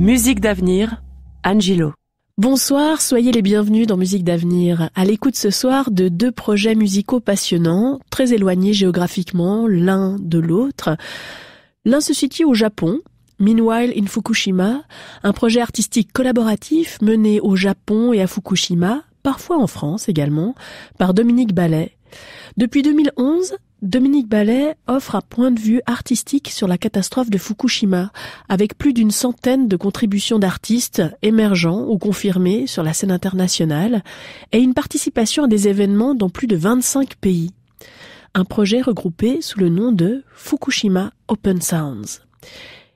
Musique d'avenir, Anne Gillot. Bonsoir, soyez les bienvenus dans Musique d'avenir. À l'écoute ce soir de deux projets musicaux passionnants, très éloignés géographiquement l'un de l'autre. L'un se situe au Japon, Meanwhile in Fukushima, un projet artistique collaboratif mené au Japon et à Fukushima, parfois en France également, par Dominique Ballet. Depuis 2011, Dominique Ballet offre un point de vue artistique sur la catastrophe de Fukushima, avec plus d'une centaine de contributions d'artistes émergents ou confirmés sur la scène internationale, et une participation à des événements dans plus de 25 pays. Un projet regroupé sous le nom de Fukushima Open Sounds.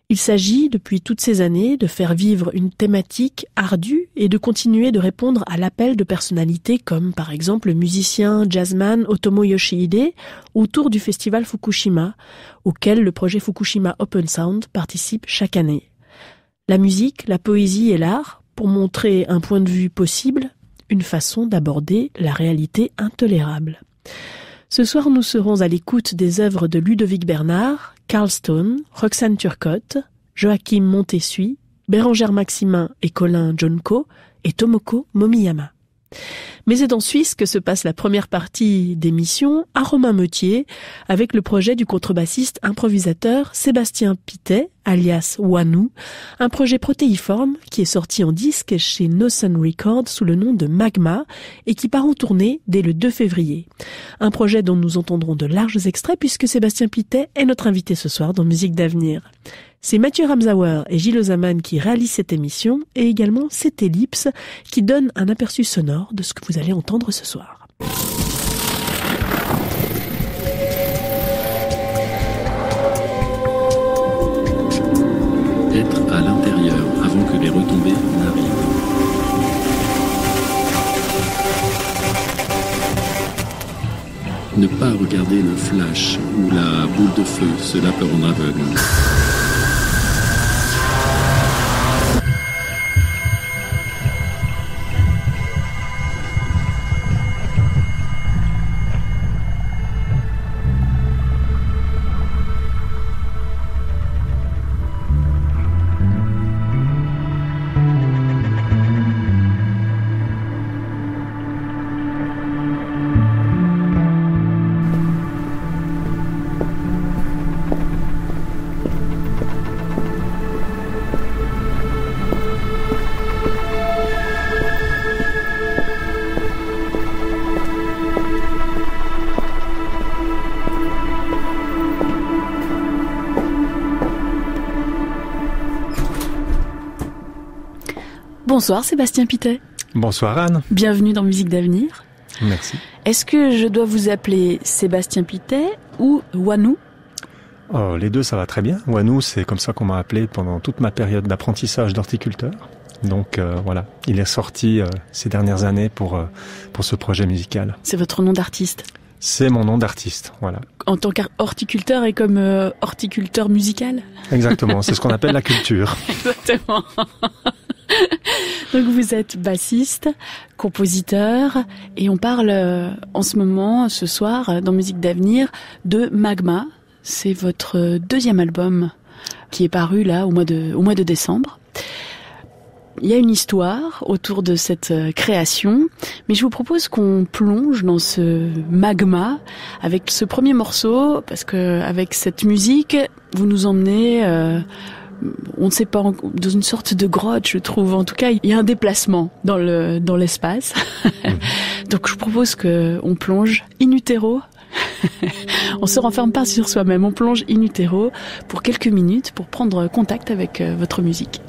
Il s'agit, depuis toutes ces années, de faire vivre une thématique ardue et de continuer de répondre à l'appel de personnalités comme, par exemple, le musicien jazzman Otomo Yoshihide autour du festival Fukushima, auquel le projet Fukushima Open Sound participe chaque année. La musique, la poésie et l'art, pour montrer un point de vue possible, une façon d'aborder la réalité intolérable. Ce soir, nous serons à l'écoute des œuvres de Ludovic Bernard, Carl Stone, Roxane Turcotte, Joachim Montessuie, Bérengère Maximin et Colin Jonko et Tomoko Momiyama. Mais c'est en Suisse que se passe la première partie d'émission à Romain-Meutier avec le projet du contrebassiste improvisateur Sébastien Pittet, alias Wanu, un projet protéiforme qui est sorti en disque chez No Sun Records sous le nom de Magma et qui part en tournée dès le 2 février. Un projet dont nous entendrons de larges extraits puisque Sébastien Pittet est notre invité ce soir dans Musique d'avenir. C'est Mathieu Ramsauer et Gilles Ozaman qui réalisent cette émission et également cette ellipse qui donne un aperçu sonore de ce que vous allez entendre ce soir. Être à l'intérieur avant que les retombées n'arrivent. Ne pas regarder le flash ou la boule de feu, cela peut rendre aveugle. Bonsoir Sébastien Pittet. Bonsoir Anne. Bienvenue dans Musique d'avenir. Merci. Est-ce que je dois vous appeler Sébastien Pittet ou Wanu ? Oh, les deux ça va très bien. Wanu, c'est comme ça qu'on m'a appelé pendant toute ma période d'apprentissage d'horticulteur. Donc voilà, il est sorti ces dernières années pour ce projet musical. C'est votre nom d'artiste ? C'est mon nom d'artiste, voilà. En tant qu'horticulteur et comme horticulteur musical ? Exactement, c'est ce qu'on appelle la culture. Exactement. Donc vous êtes bassiste, compositeur, et on parle en ce moment, ce soir, dans Musique d'avenir, de Magma. C'est votre deuxième album qui est paru là au mois de décembre. Il y a une histoire autour de cette création, mais je vous propose qu'on plonge dans ce magma avec ce premier morceau, parce que avec cette musique, vous nous emmenez, on ne sait pas, dans une sorte de grotte, je trouve. En tout cas, il y a un déplacement dans l'espace. Donc je vous propose qu'on plonge in utero. On se renferme pas sur soi-même, on plonge in utero pour quelques minutes pour prendre contact avec votre musique.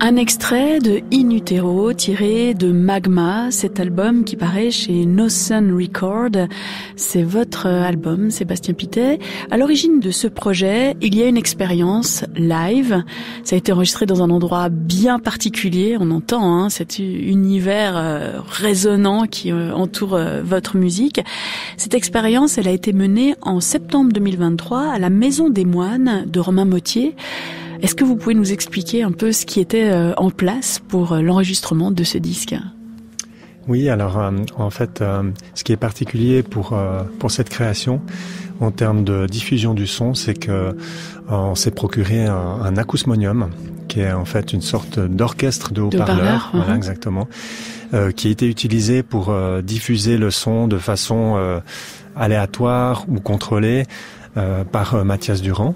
Un extrait de In Utero tiré de Magma, cet album qui paraît chez No Sun Record. C'est votre album, Sébastien Pittet. À l'origine de ce projet, il y a une expérience live. Ça a été enregistré dans un endroit bien particulier. On entend cet univers résonnant qui entoure votre musique. Cette expérience, elle a été menée en septembre 2023 à la Maison des Moines de Romain Mottier. Est-ce que vous pouvez nous expliquer un peu ce qui était en place pour l'enregistrement de ce disque ? Oui, alors en fait, ce qui est particulier pour cette création, en termes de diffusion du son, c'est que on s'est procuré un acousmonium, qui est en fait une sorte d'orchestre de haut-parleurs, voilà, exactement, qui a été utilisé pour diffuser le son de façon aléatoire ou contrôlée par Mathias Durand.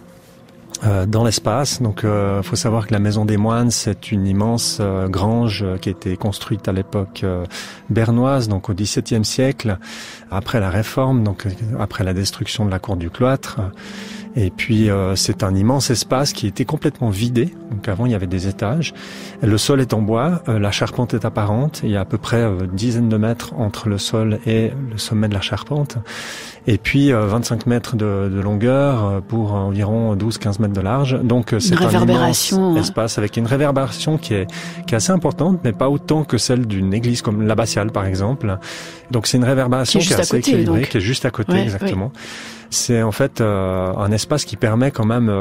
Dans l'espace. Donc, faut savoir que la Maison des Moines, c'est une immense grange qui a été construite à l'époque bernoise, donc au XVIIe siècle, après la Réforme, donc après la destruction de la cour du cloître. Et puis, c'est un immense espace qui était complètement vidé. Donc, avant, il y avait des étages. Le sol est en bois, la charpente est apparente. Il y a à peu près une dizaine de mètres entre le sol et le sommet de la charpente. Et puis 25 mètres de longueur pour environ 12-15 mètres de large. Donc c'est un immense espace avec une réverbération qui est assez importante, mais pas autant que celle d'une église comme l'abbatiale par exemple. Donc c'est une réverbération qui est assez équilibrée, qui est juste à côté, exactement. C'est en fait un espace qui permet quand même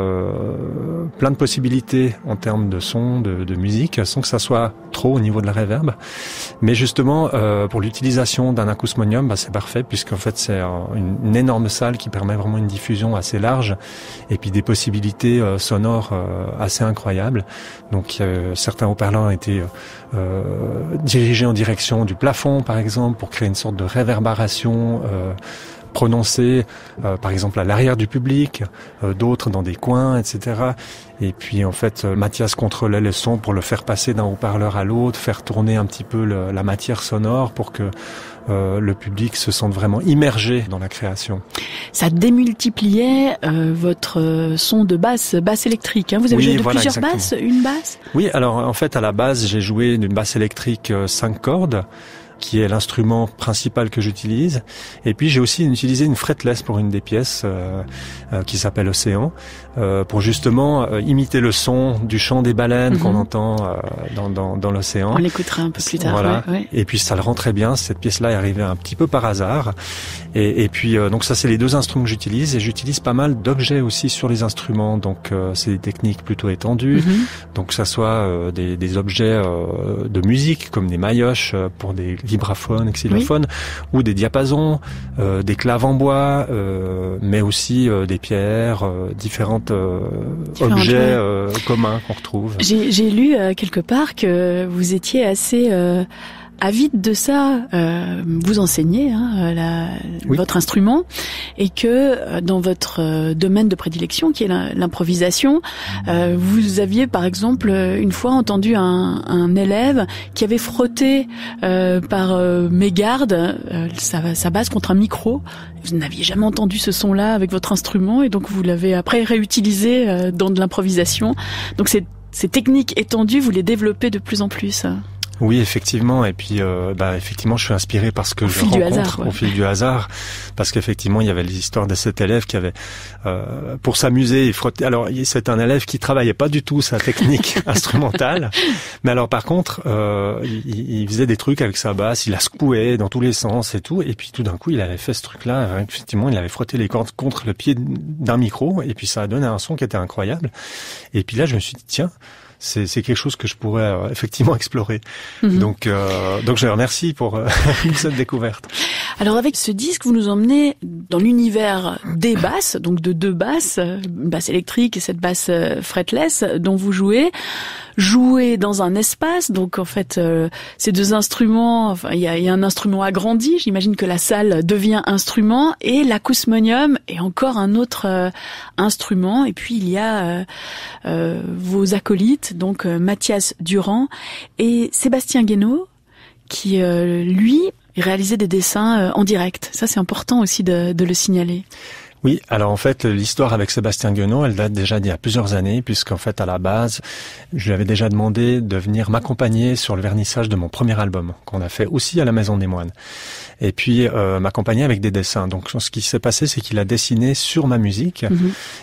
plein de possibilités en termes de son, de musique, sans que ça soit trop au niveau de la réverb. Mais justement, pour l'utilisation d'un acousmonium, c'est parfait, puisqu'en fait c'est une énorme salle qui permet vraiment une diffusion assez large et puis des possibilités sonores assez incroyables. Donc certains haut-parleurs ont été dirigés en direction du plafond, par exemple, pour créer une sorte de réverbération prononcée, par exemple à l'arrière du public, d'autres dans des coins, etc. Et puis en fait, Mathias contrôlait le son pour le faire passer d'un haut-parleur à l'autre, faire tourner un petit peu la matière sonore pour que le public se sente vraiment immergé dans la création. Ça démultipliait votre son de basse électrique. Vous avez joué de plusieurs basses, une basse ? Oui, alors en fait à la base j'ai joué d'une basse électrique 5 cordes, qui est l'instrument principal que j'utilise. Et puis j'ai aussi utilisé une fretless pour une des pièces qui s'appelle Océan, pour justement imiter le son du chant des baleines qu'on entend dans l'océan. On l'écoutera un peu plus tard. Voilà. Ouais. Et puis ça le rend très bien. Cette pièce-là est arrivée un petit peu par hasard. Et puis donc ça c'est les deux instruments que j'utilise. Et j'utilise pas mal d'objets aussi sur les instruments. Donc c'est des techniques plutôt étendues. Donc que ça soit des objets de musique comme des maillotches pour des vibraphones, xylophones, ou des diapasons, des claves en bois, mais aussi des pierres, différents objets communs qu'on retrouve. J'ai lu quelque part que vous étiez assez avide de ça. Vous enseignez votre instrument, et que dans votre domaine de prédilection, qui est l'improvisation, vous aviez par exemple une fois entendu un élève qui avait frotté par mégarde sa basse contre un micro. Vous n'aviez jamais entendu ce son-là avec votre instrument, et donc vous l'avez après réutilisé dans de l'improvisation. Donc ces techniques étendues, vous les développez de plus en plus. Oui, effectivement. Et puis, effectivement, je suis inspiré par ce que je rencontre au fil du hasard, parce qu'effectivement, il y avait les histoires de cet élève qui avait, pour s'amuser, il frottait. Alors, c'est un élève qui travaillait pas du tout sa technique instrumentale, mais alors par contre, il faisait des trucs avec sa basse, il la secouait dans tous les sens et tout. Et puis, tout d'un coup, il avait fait ce truc-là. Effectivement, il avait frotté les cordes contre le pied d'un micro, et puis ça a donné un son qui était incroyable. Et puis là, je me suis dit, tiens, c'est quelque chose que je pourrais effectivement explorer. Donc je les remercie pour cette découverte. Alors avec ce disque, vous nous emmenez dans l'univers des basses, donc de deux basses, une basse électrique et cette basse fretless dont vous jouez dans un espace. Donc en fait, ces deux instruments, il y a un instrument agrandi, j'imagine que la salle devient instrument, et l'acousmonium est encore un autre instrument. Et puis il y a vos acolytes, donc Mathias Durand et Sébastien Guénaud, qui lui réalisait des dessins en direct. Ça c'est important aussi de le signaler. Oui, alors en fait, l'histoire avec Sébastien Guenot, elle date déjà d'il y a plusieurs années, puisqu'en fait, à la base, je lui avais déjà demandé de venir m'accompagner sur le vernissage de mon premier album, qu'on a fait aussi à la Maison des Moines. Et puis, m'accompagner avec des dessins. Donc, ce qui s'est passé, c'est qu'il a dessiné sur ma musique.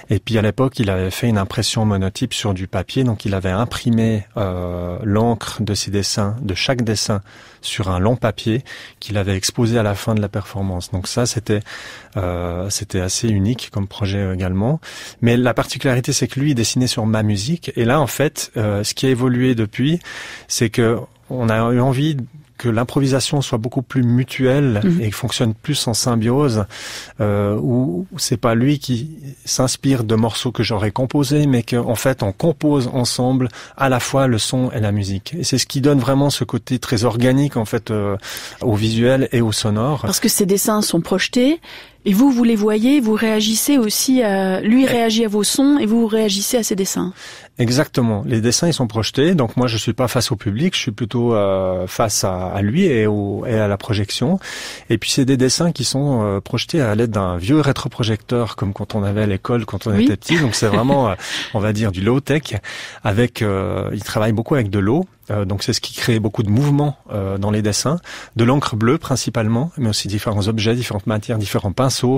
Et puis, à l'époque, il avait fait une impression monotype sur du papier. Donc, il avait imprimé l'encre de ses dessins, de chaque dessin, sur un long papier qu'il avait exposé à la fin de la performance. Donc ça, c'était assez unique comme projet également. Mais la particularité, c'est que lui, il dessinait sur ma musique. Et là, en fait, ce qui a évolué depuis, c'est que on a eu envie que l'improvisation soit beaucoup plus mutuelle et fonctionne plus en symbiose, où c'est pas lui qui s'inspire de morceaux que j'aurais composés, mais qu'en fait on compose ensemble à la fois le son et la musique. Et c'est ce qui donne vraiment ce côté très organique en fait au visuel et au sonore. Parce que ces dessins sont projetés. Et vous les voyez, vous réagissez aussi lui réagit à vos sons et vous réagissez à ses dessins. Exactement. Les dessins, ils sont projetés. Donc moi, je suis pas face au public, je suis plutôt face à lui et à la projection. Et puis c'est des dessins qui sont projetés à l'aide d'un vieux rétroprojecteur, comme quand on avait à l'école quand on était petit. Donc c'est vraiment, on va dire, du low tech. Avec, il travaille beaucoup avec de l'eau. Donc c'est ce qui crée beaucoup de mouvements dans les dessins, de l'encre bleue principalement, mais aussi différents objets, différentes matières, différents pinceaux,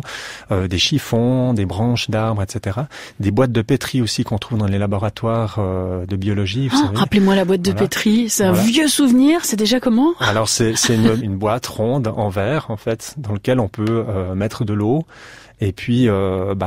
des chiffons, des branches d'arbres, etc. Des boîtes de pétri aussi qu'on trouve dans les laboratoires de biologie. Vous savez. Rappelez-moi la boîte de pétri, c'est un vieux souvenir, c'est déjà comment? Alors c'est une boîte ronde en verre en fait, dans lequel on peut mettre de l'eau. Et puis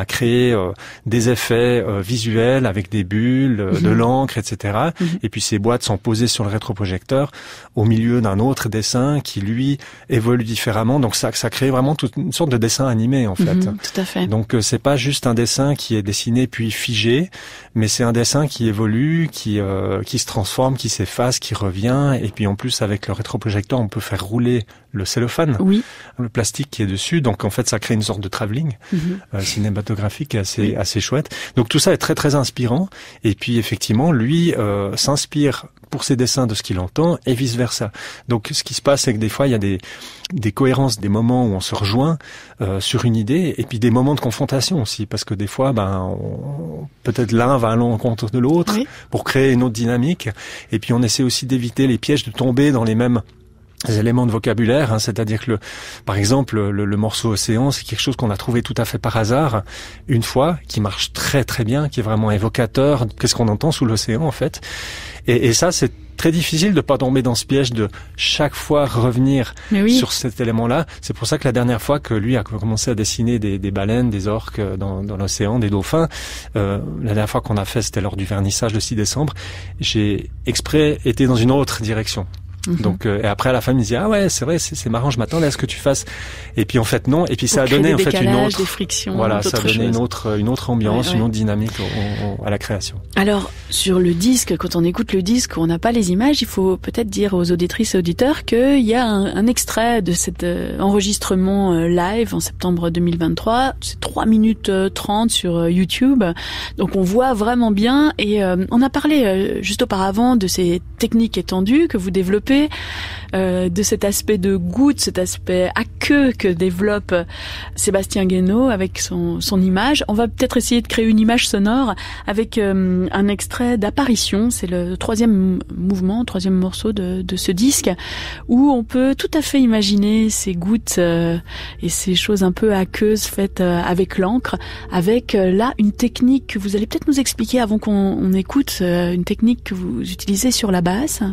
créer des effets visuels avec des bulles, de l'encre, etc. Et puis ces boîtes sont posées sur le rétroprojecteur au milieu d'un autre dessin qui lui évolue différemment. Donc ça crée vraiment toute une sorte de dessin animé en fait. Tout à fait. Donc c'est pas juste un dessin qui est dessiné puis figé, mais c'est un dessin qui évolue, qui se transforme, qui s'efface, qui revient. Et puis en plus avec le rétroprojecteur, on peut faire rouler le cellophane, le plastique qui est dessus. Donc en fait ça crée une sorte de travelling cinématographique assez chouette. Donc tout ça est très très inspirant. Et puis effectivement, lui s'inspire pour ses dessins de ce qu'il entend et vice versa. Donc ce qui se passe, c'est que des fois il y a des cohérences, des moments où on se rejoint sur une idée, et puis des moments de confrontation aussi, parce que des fois, peut-être l'un va à l'encontre de l'autre pour créer une autre dynamique. Et puis on essaie aussi d'éviter les pièges de tomber dans les mêmes éléments de vocabulaire, c'est-à-dire que par exemple le morceau Océan, c'est quelque chose qu'on a trouvé tout à fait par hasard une fois, qui marche très très bien, qui est vraiment évocateur. Qu'est-ce qu'on entend sous l'océan en fait? Et ça, c'est très difficile de pas tomber dans ce piège de chaque fois revenir sur cet élément-là. C'est pour ça que la dernière fois que lui a commencé à dessiner des baleines, des orques dans l'océan, des dauphins, la dernière fois qu'on a fait, c'était lors du vernissage le 6 décembre, j'ai exprès été dans une autre direction. Donc et après à la fin il me dit c'est vrai, c'est marrant, je m'attendais à ce que tu fasses, et puis en fait non, et puis ça a donné en fait une autre, des frictions, ça a donné une autre ambiance, une autre dynamique à la création. Alors sur le disque, quand on écoute le disque, on n'a pas les images, il faut peut-être dire aux auditrices et auditeurs qu'il y a un extrait de cet enregistrement live en septembre 2023, c'est 3 minutes 30 sur YouTube, donc on voit vraiment bien, et on a parlé juste auparavant de ces techniques étendues que vous développez, de cet aspect de goutte, cet aspect aqueux que développe Sébastien Guenot avec son image. On va peut-être essayer de créer une image sonore avec un extrait d'Apparition. C'est le troisième morceau de ce disque, où on peut tout à fait imaginer ces gouttes et ces choses un peu aqueuses faites avec l'encre, avec là une technique que vous allez peut-être nous expliquer avant qu'on écoute, une technique que vous utilisez sur la basse.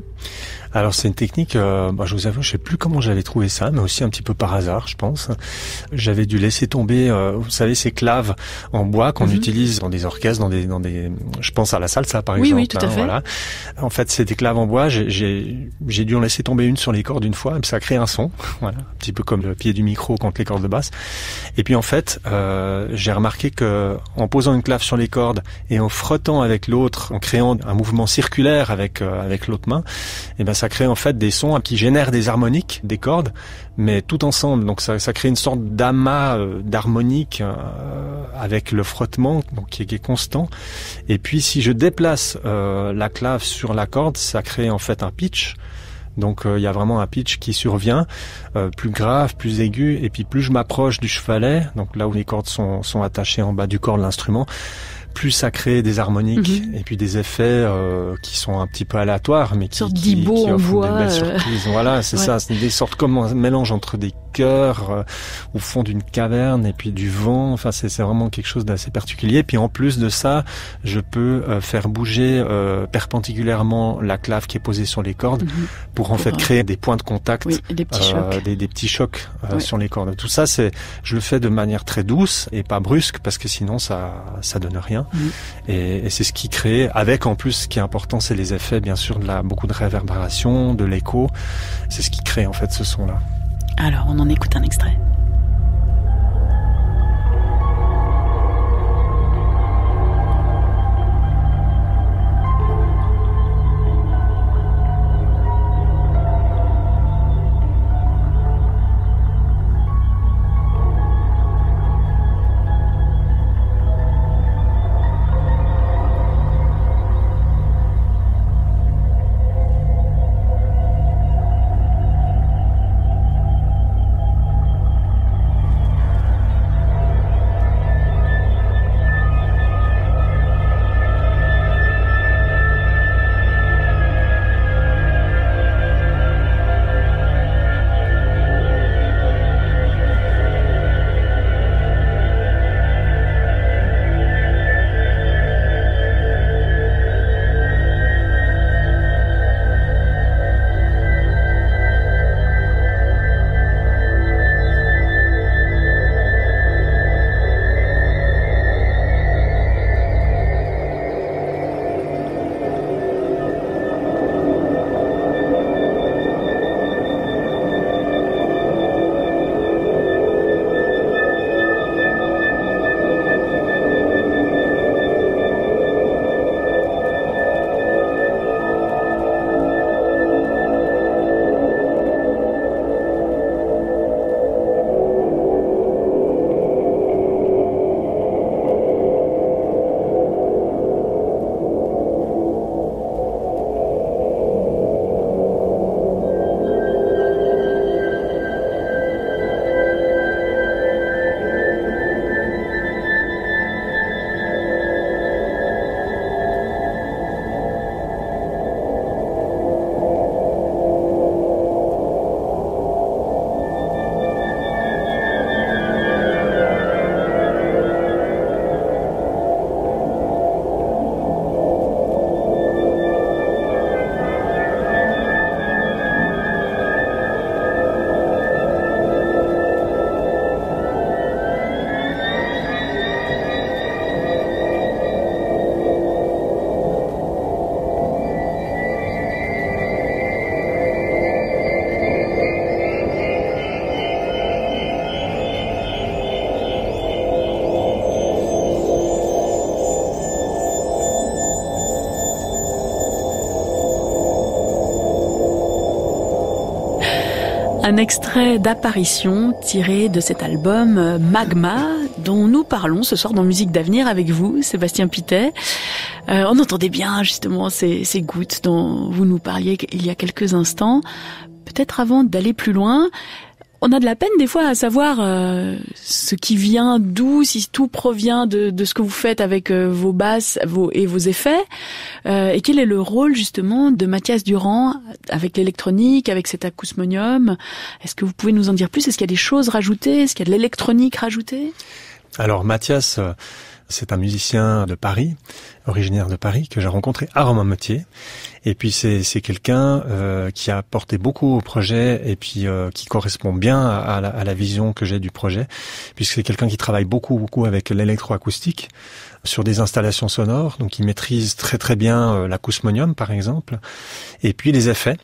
Alors c'est une technique, je vous avoue, je sais plus comment j'avais trouvé ça, mais aussi un petit peu par hasard, je pense. J'avais dû laisser tomber, vous savez, ces claves en bois qu'on utilise dans des orchestres, dans des, je pense à la salsa par exemple. Oui, tout à fait. Voilà. En fait, c'est des claves en bois. J'ai dû en laisser tomber une sur les cordes une fois, et puis ça a créé un son. Voilà, un petit peu comme le pied du micro contre les cordes de basse. Et puis en fait, j'ai remarqué que en posant une clave sur les cordes et en frottant avec l'autre, en créant un mouvement circulaire avec l'autre main, et ça crée en fait des sons qui génèrent des harmoniques, des cordes, mais tout ensemble. Donc ça crée une sorte d'amas d'harmoniques avec le frottement, donc qui est constant. Et puis si je déplace la clave sur la corde, ça crée en fait un pitch. Donc il y a vraiment un pitch qui survient, plus grave, plus aigu, et puis plus je m'approche du chevalet, donc là où les cordes sont attachées en bas du corps de l'instrument, plus ça crée des harmoniques et puis des effets qui sont un petit peu aléatoires, mais qui offrent des belles surprises. Voilà, c'est ça, c'est des sortes comme un mélange entre des chœurs au fond d'une caverne et puis du vent. Enfin, c'est vraiment quelque chose d'assez particulier. Puis en plus de ça, je peux faire bouger perpendiculairement la clave qui est posée sur les cordes pour en fait créer des points de contact, des petits chocs, des petits chocs sur les cordes. Tout ça, je le fais de manière très douce et pas brusque parce que sinon ça donne rien. Et c'est ce qui crée, avec en plus ce qui est important, c'est les effets, bien sûr, beaucoup de réverbération, de l'écho. C'est ce qui crée en fait ce son-là. Alors, on en écoute un extrait. Un extrait d'Apparition tiré de cet album Magma dont nous parlons ce soir dans Musique d'Avenir avec vous, Sébastien Pittet. On entendait bien justement ces gouttes dont vous nous parliez il y a quelques instants. Peut-être avant d'aller plus loin, on a de la peine des fois à savoir ce qui vient d'où, si tout provient de ce que vous faites avec vos basses et vos effets. Et quel est le rôle justement de Mathias Durand avec l'électronique, avec cet acousmonium? Est-ce que vous pouvez nous en dire plus? Est-ce qu'il y a des choses rajoutées? Est-ce qu'il y a de l'électronique rajoutée? Alors Mathias, c'est un musicien de Paris, originaire de Paris, que j'ai rencontré à Romans-Métier. Et puis c'est quelqu'un qui a apporté beaucoup au projet et puis qui correspond bien à la vision que j'ai du projet, puisque c'est quelqu'un qui travaille beaucoup avec l'électroacoustique sur des installations sonores, donc il maîtrise très très bien l'acousmonium par exemple, et puis les effets.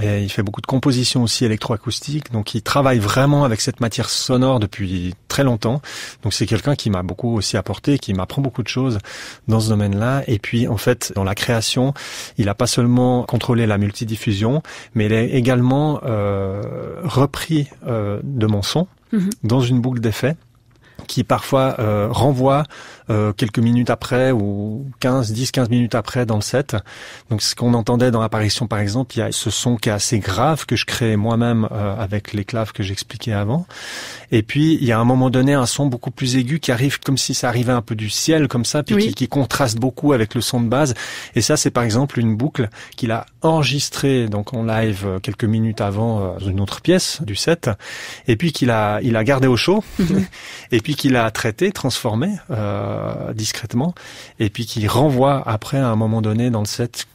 Et il fait beaucoup de compositions aussi électroacoustiques, donc il travaille vraiment avec cette matière sonore depuis très longtemps. Donc c'est quelqu'un qui m'a beaucoup aussi apporté, qui m'apprend beaucoup de choses dans ce domaine-là. Et puis en fait, dans la création, il a pas seulement contrôlé la multidiffusion, mais il a également repris de mon son dans une boucle d'effets qui parfois renvoie quelques minutes après ou 10-15 minutes après dans le set. Donc ce qu'on entendait dans l'apparition par exemple, il y a ce son qui est assez grave que je crée moi-même avec les claves que j'expliquais avant. Et puis il y a à un moment donné un son beaucoup plus aigu qui arrive comme si ça arrivait un peu du ciel comme ça, puis qui contraste beaucoup avec le son de base. Et ça c'est par exemple une boucle qu'il a enregistrée donc en live quelques minutes avant dans une autre pièce du set, et puis il a gardé au chaud, et puis qu'il a traité, transformé discrètement, et puis qu'il renvoie après à un moment donné dans le set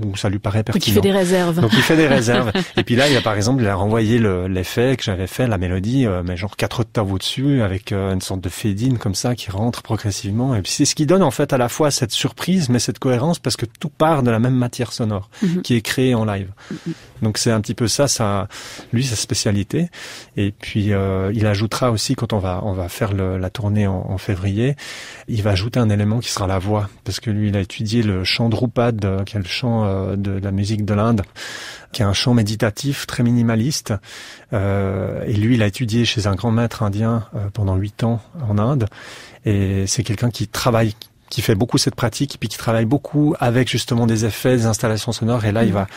où ça lui paraît pertinent. Donc il fait des réserves. Donc il fait des réserves. Et puis là, il a renvoyé l'effet que j'avais fait, la mélodie, mais genre 4 octaves au-dessus, avec une sorte de fade-in comme ça qui rentre progressivement. Et puis c'est ce qui donne en fait à la fois cette surprise, mais cette cohérence, parce que tout part de la même matière sonore qui est créée en live. Donc c'est un petit peu ça, lui, sa spécialité. Et puis il ajoutera aussi, quand on va faire la tournée en février, il va ajouter un élément qui sera la voix, parce que lui, il a étudié le chant Drupad, qui est le chant de la musique de l'Inde, qui est un chant méditatif très minimaliste. Et lui, il a étudié chez un grand maître indien pendant 8 ans en Inde. Et c'est quelqu'un qui fait beaucoup cette pratique, et puis qui travaille beaucoup avec justement des effets, des installations sonores. Et là, il va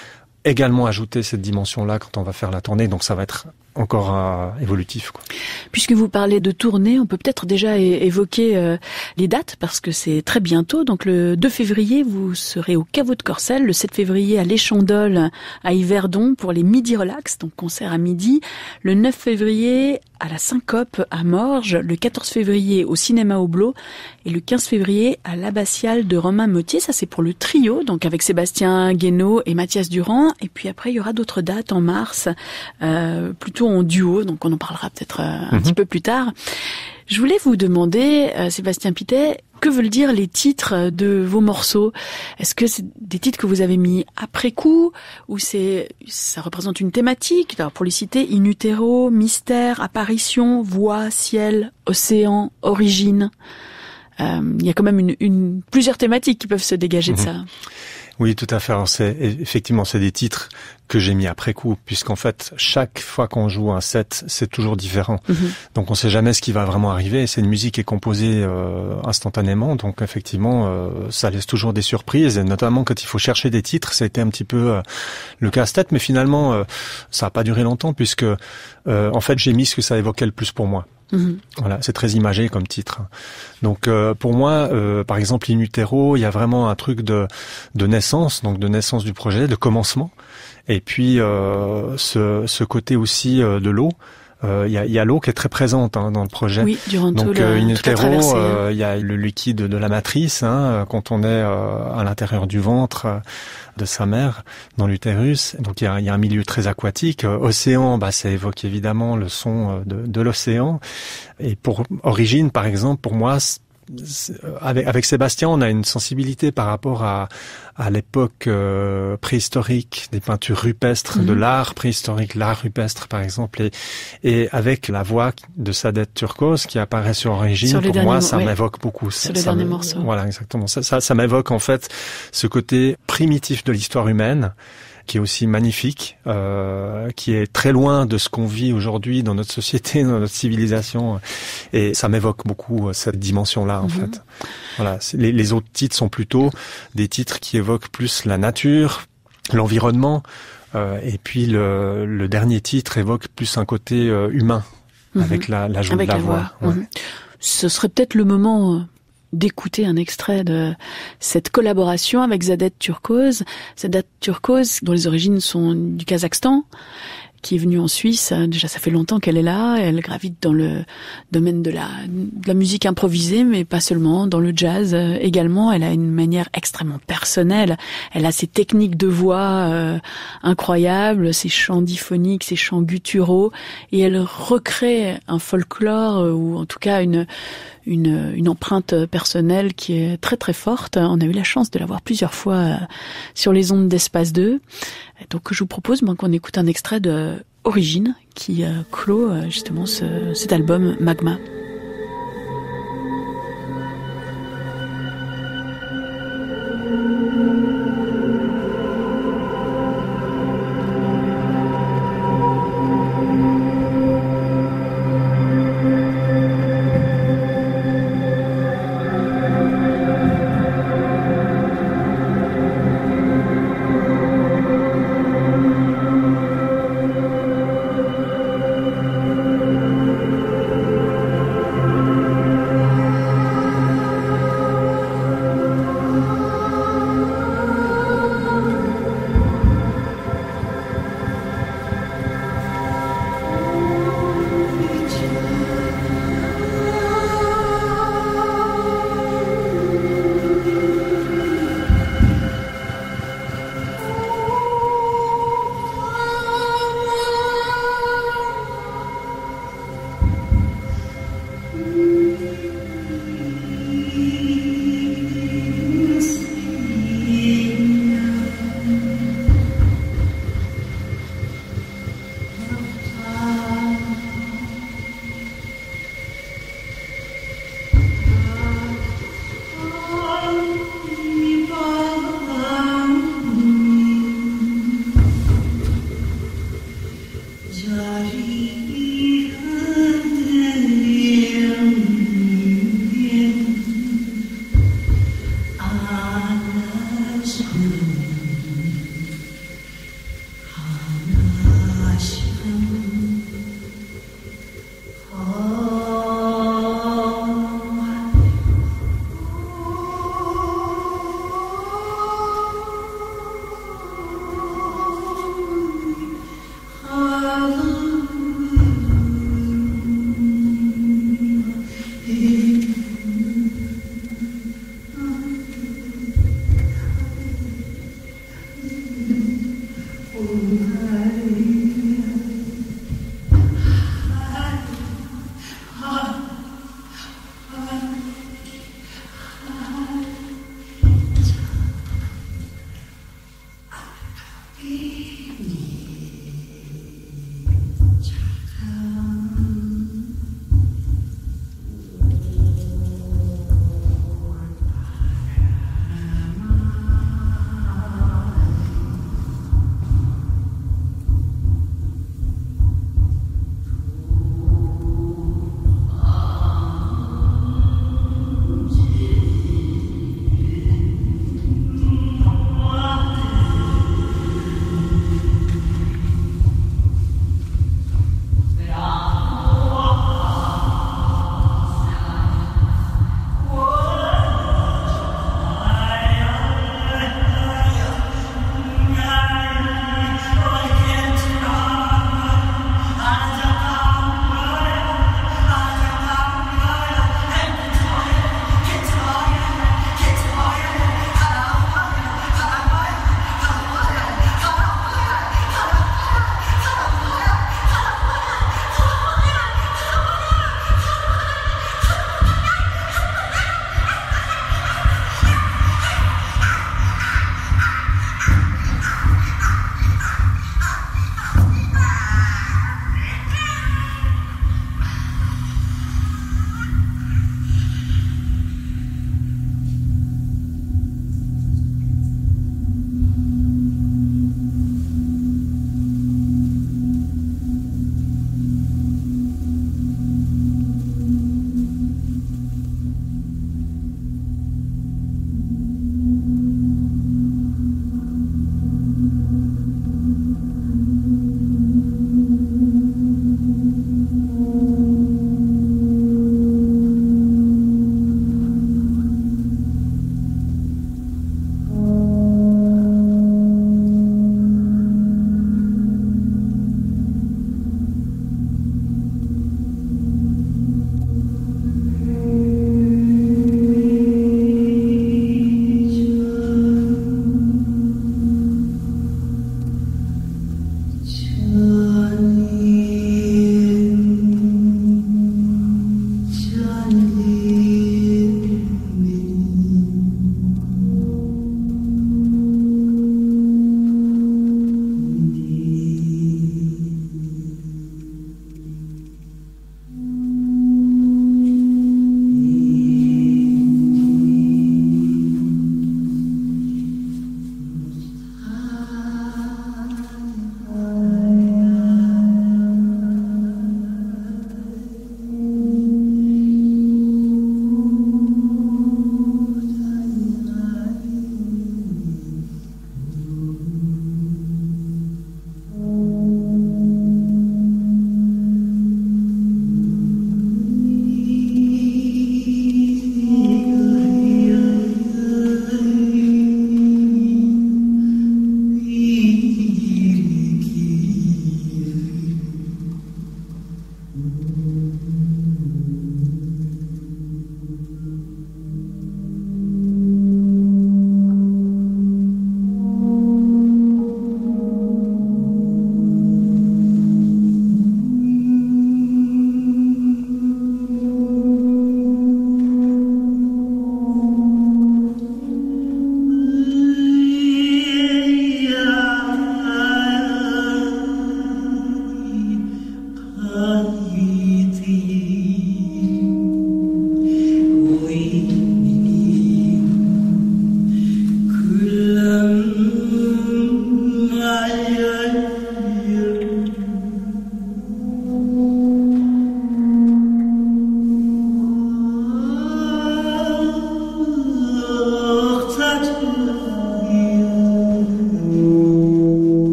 également ajouter cette dimension-là quand on va faire la tournée. Donc ça va être encore évolutif, quoi. Puisque vous parlez de tournée, on peut peut-être déjà évoquer les dates, parce que c'est très bientôt. Donc le 2 février, vous serez au Caveau de Corcelles, le 7 février à l'Échandole à Yverdon pour les Midi Relax, donc concert à midi. Le 9 février à la Syncope à Morges, le 14 février au Cinéma Aublot et le 15 février à l'Abbatiale de Romain Mottier. Ça c'est pour le trio, donc avec Sébastien Guénaud et Mathias Durand. Et puis après il y aura d'autres dates en mars, plutôt en duo, donc on en parlera peut-être un petit peu plus tard. Je voulais vous demander, Sébastien Pittet, que veulent dire les titres de vos morceaux? Est-ce que c'est des titres que vous avez mis après coup, ou ça représente une thématique? Alors pour les citer, In Utero, Mystère, Apparition, Voix, Ciel, Océan, Origine. Il y a quand même plusieurs thématiques qui peuvent se dégager de ça. Oui, tout à fait. Alors effectivement, c'est des titres que j'ai mis après coup, puisqu'en fait, chaque fois qu'on joue un set, c'est toujours différent. Donc on sait jamais ce qui va vraiment arriver. C'est une musique qui est composée instantanément, donc effectivement, ça laisse toujours des surprises, et notamment quand il faut chercher des titres, ça a été un petit peu le casse-tête, mais finalement, ça a pas duré longtemps, puisque en fait, j'ai mis ce que ça évoquait le plus pour moi. Voilà, c'est très imagé comme titre. Donc pour moi, par exemple, In Utero, il y a vraiment un truc de naissance, donc de naissance du projet, de commencement. Et puis ce côté aussi de l'eau. Il y a l'eau qui est très présente dans le projet. Oui, durant donc toute la traversée. Il y a le liquide de la matrice, quand on est à l'intérieur du ventre de sa mère, dans l'utérus. Donc il y a un milieu très aquatique. Océan, ça évoque évidemment le son de l'océan. Et pour Origine, par exemple, pour moi, avec Sébastien, on a une sensibilité par rapport à l'époque préhistorique, des peintures rupestres, de l'art préhistorique, l'art rupestre par exemple, et avec la voix de Sadette Turcos qui apparaît sur Origine, pour moi ça m'évoque beaucoup. Sur le dernier morceau. Voilà, exactement. Ça m'évoque en fait ce côté primitif de l'histoire humaine, qui est aussi magnifique, qui est très loin de ce qu'on vit aujourd'hui dans notre société, dans notre civilisation, et ça m'évoque beaucoup cette dimension-là en fait. Voilà, les autres titres sont plutôt des titres qui évoquent plus la nature, l'environnement, et puis le dernier titre évoque plus un côté humain, avec la joue de la voix. Ouais. Ce serait peut-être le moment d'écouter un extrait de cette collaboration avec Sadette Turcos. Sadette Turcos, dont les origines sont du Kazakhstan, qui est venue en Suisse. Déjà, ça fait longtemps qu'elle est là. Elle gravite dans le domaine de la musique improvisée, mais pas seulement, dans le jazz également. Elle a une manière extrêmement personnelle. Elle a ses techniques de voix incroyables, ses chants diphoniques, ses chants gutturaux, et elle recrée un folklore, ou en tout cas une empreinte personnelle qui est très très forte. On a eu la chance de la voir plusieurs fois sur les ondes d'Espace 2. Donc je vous propose qu'on écoute un extrait de Origine qui clôt justement cet album Magma.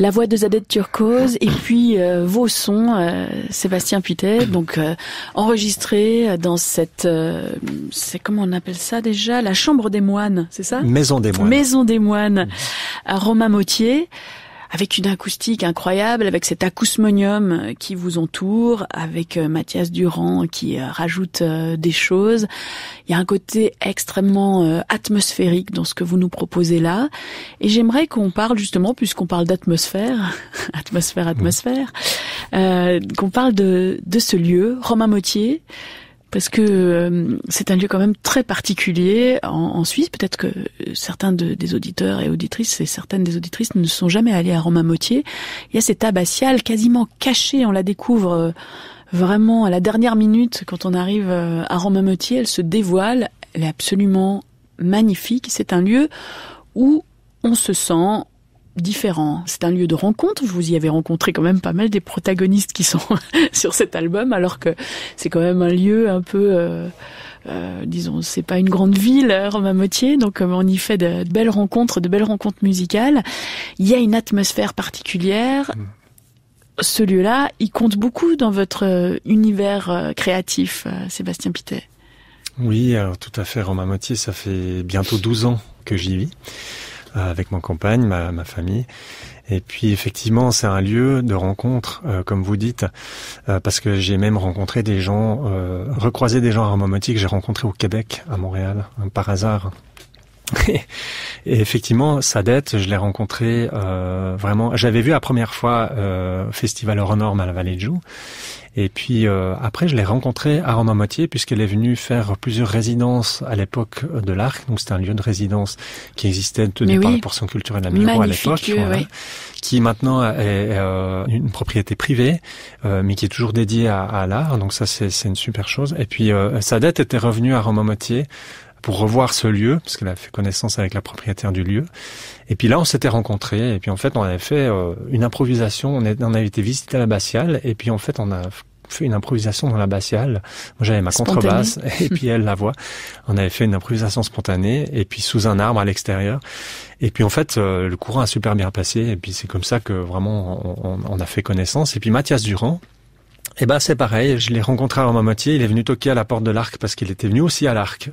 La voix de Zadette Turcose et puis vos sons, Sébastien Pittet, donc enregistrés dans cette, c'est comment on appelle ça déjà, la Chambre des Moines, c'est ça ? Maison des Moines. Maison des Moines à Romainmottier. Avec une acoustique incroyable, avec cet acousmonium qui vous entoure, avec Mathias Durand qui rajoute des choses. Il y a un côté extrêmement atmosphérique dans ce que vous nous proposez là. Et j'aimerais qu'on parle justement, puisqu'on parle d'atmosphère, qu'on parle de ce lieu, Romainmottier, parce que c'est un lieu quand même très particulier en Suisse. Peut-être que certains des auditeurs et auditrices et certaines des auditrices ne sont jamais allés à Romainmottier. Il y a cette abbatiale quasiment cachée, on la découvre vraiment à la dernière minute quand on arrive à Romainmottier. Elle se dévoile, elle est absolument magnifique. C'est un lieu où on se sent différent. C'est un lieu de rencontre. Vous y avez rencontré quand même pas mal des protagonistes qui sont sur cet album, alors que c'est quand même un lieu un peu, disons, c'est pas une grande ville, Romainmottier, donc on y fait de belles rencontres musicales. Il y a une atmosphère particulière. Ce lieu-là, il compte beaucoup dans votre univers créatif, Sébastien Pittet. Oui, alors tout à fait. Romainmottier, ça fait bientôt 12 ans que j'y vis. Avec ma compagne, ma famille. Et puis effectivement, c'est un lieu de rencontre, comme vous dites, parce que j'ai même rencontré des gens, recroisé des gens à Romainmottier que j'ai rencontrés au Québec, à Montréal, par hasard. Et effectivement, Zadette, je l'ai rencontré vraiment. J'avais vu la première fois au Festival Euronorme à la Vallée de Joux. Et puis après, je l'ai rencontrée à Romainmottier puisqu'elle est venue faire plusieurs résidences à l'époque de l'Arc. Donc c'était un lieu de résidence qui existait tenu par la portion culturelle de la Miro à l'époque, qui maintenant est une propriété privée, mais qui est toujours dédiée à l'art. Donc ça, c'est une super chose. Et puis Zadette était revenue à Romainmottier pour revoir ce lieu, parce qu'elle a fait connaissance avec la propriétaire du lieu. Et puis là, on s'était rencontrés, et puis en fait, on avait fait une improvisation, on avait été visiter l'abbatiale, et puis en fait, on a fait une improvisation dans l'abbatiale. Moi, j'avais ma contrebasse, et puis elle, la voix. On avait fait une improvisation spontanée, et puis sous un arbre à l'extérieur. Et puis en fait, le courant a super bien passé, et puis c'est comme ça que vraiment, on a fait connaissance. Et puis Mathias Durand, eh ben c'est pareil, je l'ai rencontré à Romainmottier, il est venu toquer à la porte de l'Arc parce qu'il était venu aussi à l'Arc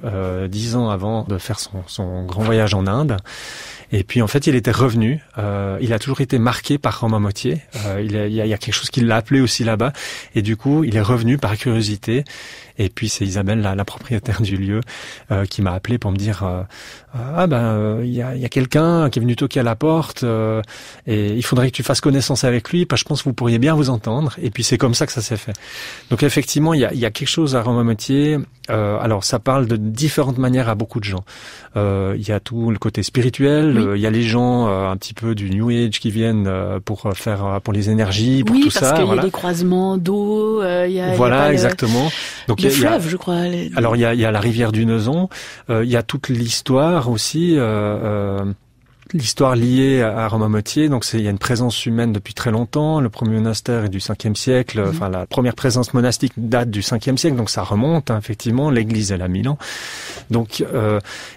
10 ans avant de faire son grand voyage en Inde. Et puis en fait, il était revenu. Il a toujours été marqué par Romainmottier. Il y a quelque chose qui l'a appelé aussi là-bas. Et du coup, il est revenu par curiosité. Et puis c'est Isabelle, la propriétaire du lieu, qui m'a appelé pour me dire il y a quelqu'un qui est venu toquer à la porte et il faudrait que tu fasses connaissance avec lui parce que je pense que vous pourriez bien vous entendre. Et puis c'est comme ça que ça s'est fait. Donc effectivement, il y a quelque chose à Romainmottier. Alors ça parle de différentes manières à beaucoup de gens. Il y a tout le côté spirituel. Oui. Il y a les gens un petit peu du New Age qui viennent pour les énergies, pour tout ça. Oui, parce qu'il y a des croisements d'eau. Exactement. Donc le fleuve, je crois. Alors il y a la rivière du Nezon. Il y a toute l'histoire aussi. L'histoire liée à Romainmottier, donc il y a une présence humaine depuis très longtemps. Le premier monastère est du 5e siècle. Enfin, la première présence monastique date du 5e siècle, donc ça remonte, effectivement. L'église, elle a 1000 ans. Donc,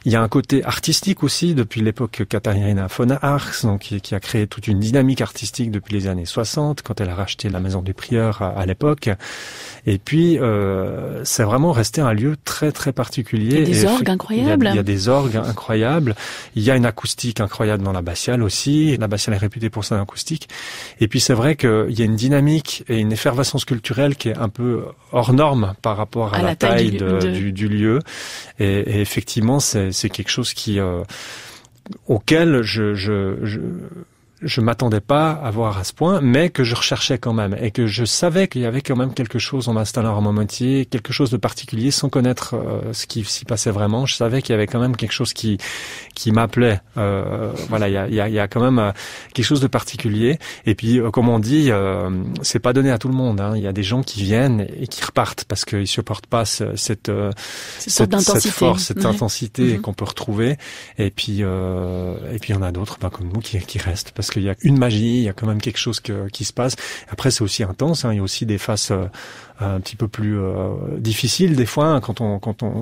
il y a un côté artistique aussi depuis l'époque Katharina von Arx, donc qui a créé toute une dynamique artistique depuis les années 60, quand elle a racheté la maison du prieur à l'époque. Et puis, c'est vraiment resté un lieu très très particulier. Il y a des orgues incroyables. Il y a des orgues incroyables. Il y a une acoustique incroyable dans l'abbatiale aussi. L'abbatiale est réputée pour son acoustique. Et puis c'est vrai qu'il y a une dynamique et une effervescence culturelle qui est un peu hors norme par rapport à la taille du lieu. Et effectivement, c'est quelque chose qui auquel je m'attendais pas à voir à ce point, mais que je recherchais quand même, et que je savais qu'il y avait quand même quelque chose en m'installant à Romainmottier, quelque chose de particulier, sans connaître ce qui s'y passait vraiment. Je savais qu'il y avait quand même quelque chose qui m'appelait. Voilà, il y a quand même quelque chose de particulier. Et puis, comme on dit, c'est pas donné à tout le monde. Hein. Il y a des gens qui viennent et qui repartent parce qu'ils supportent pas cette force, cette intensité qu'on peut retrouver. Et puis il y en a d'autres, comme nous, qui restent parce qu'il y a une magie, il y a quand même quelque chose qui se passe. Après, c'est aussi intense. Il y a aussi des phases un petit peu plus difficiles des fois.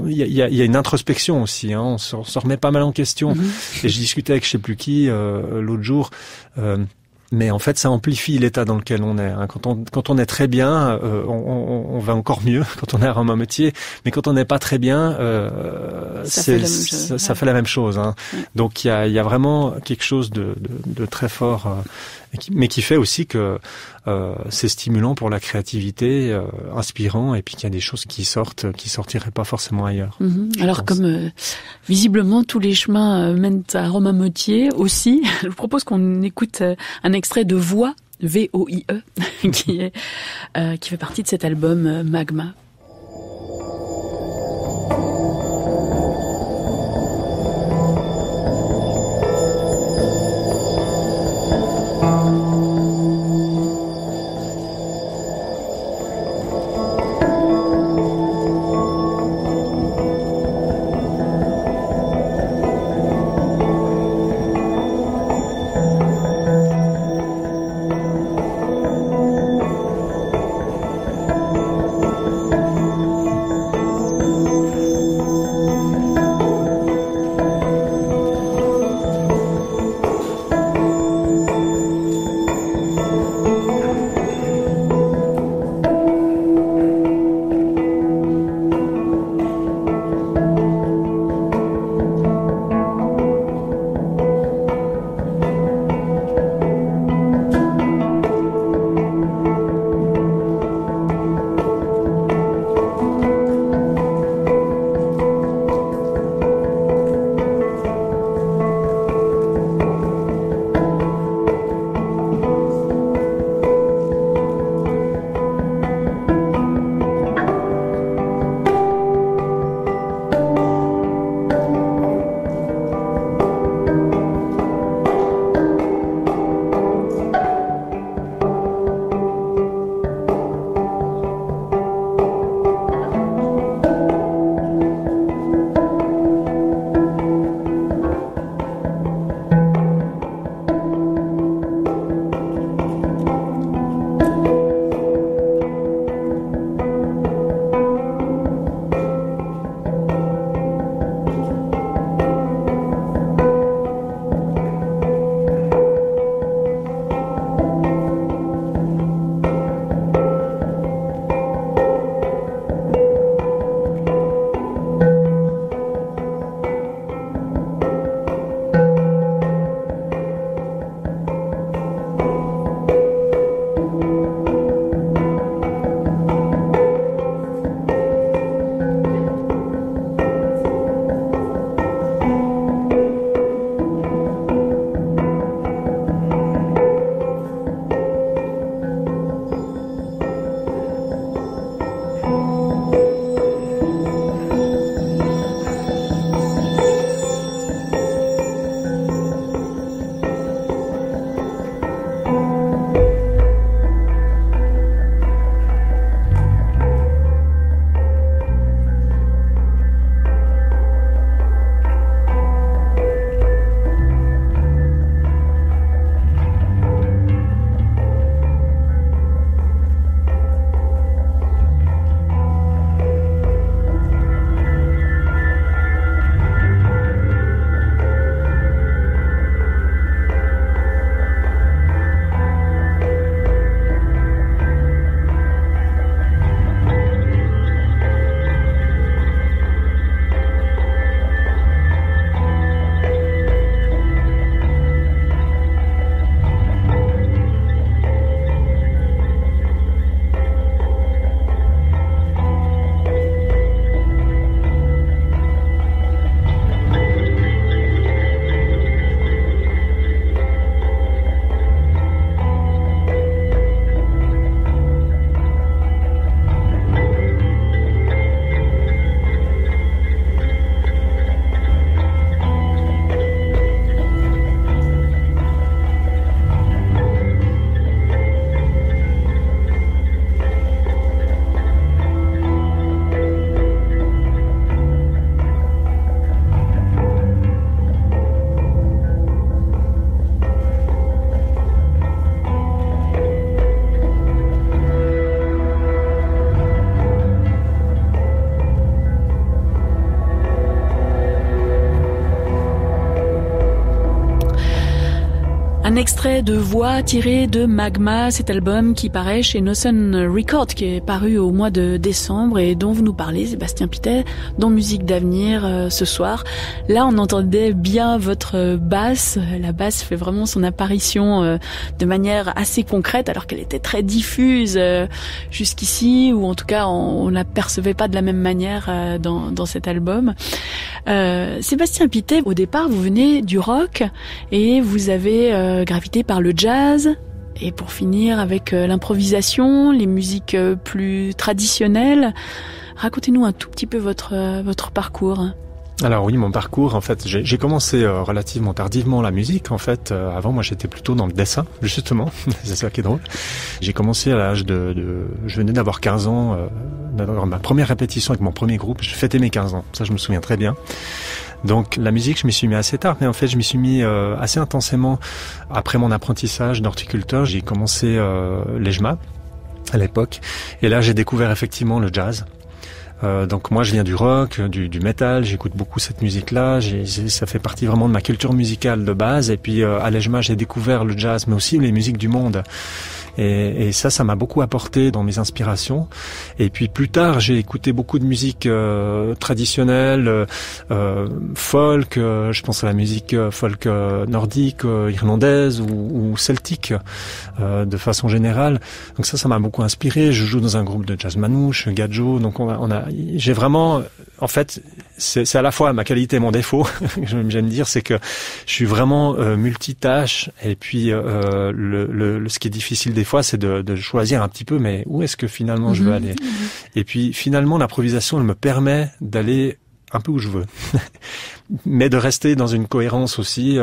Il y a une introspection aussi. On se remet pas mal en question. Et je discutais avec je sais plus qui l'autre jour. Mais en fait, ça amplifie l'état dans lequel on est. Hein. Quand on est très bien, on va encore mieux quand on est aromamotier. Mais quand on n'est pas très bien, ça fait la même chose. Hein. Ouais. Donc il y a vraiment quelque chose de très fort, mais qui fait aussi que c'est stimulant pour la créativité, inspirant, et puis qu'il y a des choses qui sortiraient pas forcément ailleurs. Alors comme visiblement tous les chemins mènent à Romamotier aussi, je vous propose qu'on écoute un extrait de Voix, V-O-I-E, qui fait partie de cet album Magma. extrait de voix tiré de Magma, cet album qui paraît chez Noson Records, qui est paru au mois de décembre et dont vous nous parlez, Sébastien Pittet, dans Musique d'Avenir ce soir. Là, on entendait bien votre basse. La basse fait vraiment son apparition de manière assez concrète, alors qu'elle était très diffuse jusqu'ici, ou en tout cas, on la percevait pas de la même manière dans cet album. Sébastien Pittet, au départ, vous venez du rock et vous avez gravité par le jazz et pour finir avec l'improvisation, les musiques plus traditionnelles. Racontez-nous un tout petit peu votre parcours. Alors oui, mon parcours, en fait, j'ai commencé relativement tardivement la musique. En fait, avant, moi, j'étais plutôt dans le dessin, justement. C'est ça qui est drôle. J'ai commencé à l'âge je venais d'avoir 15 ans, d'avoir ma première répétition avec mon premier groupe. Je fêtais mes 15 ans. Ça, je me souviens très bien. Donc la musique, je m'y suis mis assez tard, mais en fait je m'y suis mis assez intensément après mon apprentissage d'horticulteur. J'ai commencé l'EJMA à l'époque, et là j'ai découvert effectivement le jazz. Donc moi je viens du rock, du métal, j'écoute beaucoup cette musique-là, ça fait partie vraiment de ma culture musicale de base. Et puis à l'EJMA j'ai découvert le jazz, mais aussi les musiques du monde. Et ça m'a beaucoup apporté dans mes inspirations. Et puis plus tard, j'ai écouté beaucoup de musique traditionnelle, folk. Je pense à la musique folk nordique, irlandaise ou celtique, de façon générale. Donc ça m'a beaucoup inspiré. Je joue dans un groupe de jazz manouche, Gadjo. Donc j'ai vraiment, en fait, c'est à la fois ma qualité et mon défaut. J'aime dire, c'est que je suis vraiment multitâche. Et puis ce qui est difficile des fois, c'est de choisir un petit peu, mais où est-ce que finalement je veux aller. Et puis finalement, l'improvisation, elle me permet d'aller un peu où je veux, mais de rester dans une cohérence aussi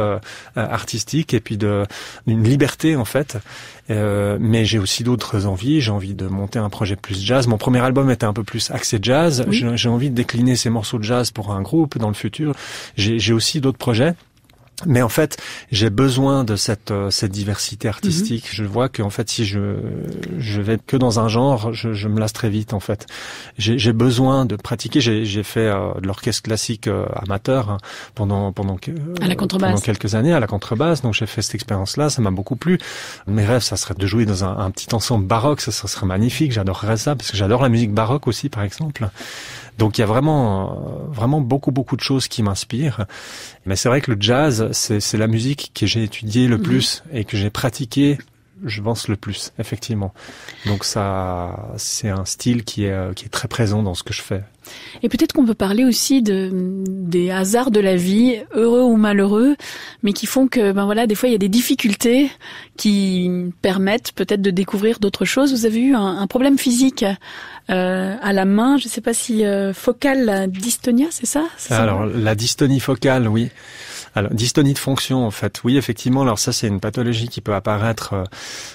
artistique, et puis une liberté en fait. Mais j'ai aussi d'autres envies. J'ai envie de monter un projet plus jazz. Mon premier album était un peu plus axé jazz. Oui. J'ai envie de décliner ces morceaux de jazz pour un groupe dans le futur. J'ai aussi d'autres projets. Mais en fait, j'ai besoin de cette diversité artistique. Je vois que en fait, si je vais que dans un genre, je me lasse très vite en fait. J'ai besoin de pratiquer. J'ai fait de l'orchestre classique amateur pendant quelques années à la contrebasse. Donc j'ai fait cette expérience-là, ça m'a beaucoup plu. Mes rêves, ça serait de jouer dans un petit ensemble baroque, ça serait magnifique. J'adorerais ça parce que j'adore la musique baroque aussi, par exemple. Donc il y a vraiment beaucoup de choses qui m'inspirent. Mais c'est vrai que le jazz, c'est la musique que j'ai étudiée le plus et que j'ai pratiquée, je pense, le plus, effectivement. Donc ça, c'est un style qui est très présent dans ce que je fais. Et peut-être qu'on peut parler aussi des hasards de la vie, heureux ou malheureux, mais qui font que, des fois il y a des difficultés qui permettent peut-être de découvrir d'autres choses. Vous avez eu un problème physique à la main, je ne sais pas si focale dystonia, c'est ça? Alors la dystonie focale, oui. Alors, dystonie de fonction, en fait. Oui, effectivement. Alors ça, c'est une pathologie qui peut apparaître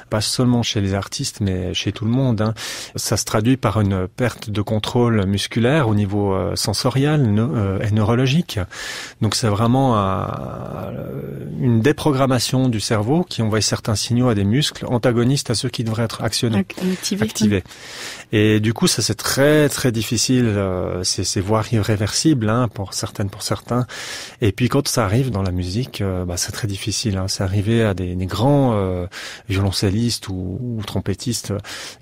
pas seulement chez les artistes, mais chez tout le monde. Hein. Ça se traduit par une perte de contrôle musculaire au niveau sensoriel et neurologique. Donc c'est vraiment une déprogrammation du cerveau qui envoie certains signaux à des muscles antagonistes à ceux qui devraient être actionnés, activés. Et du coup, ça c'est très très difficile. C'est voire irréversible pour certains. Et puis quand ça arrive dans la musique, c'est très difficile. Hein. C'est arrivé à des grands violoncellistes ou trompettistes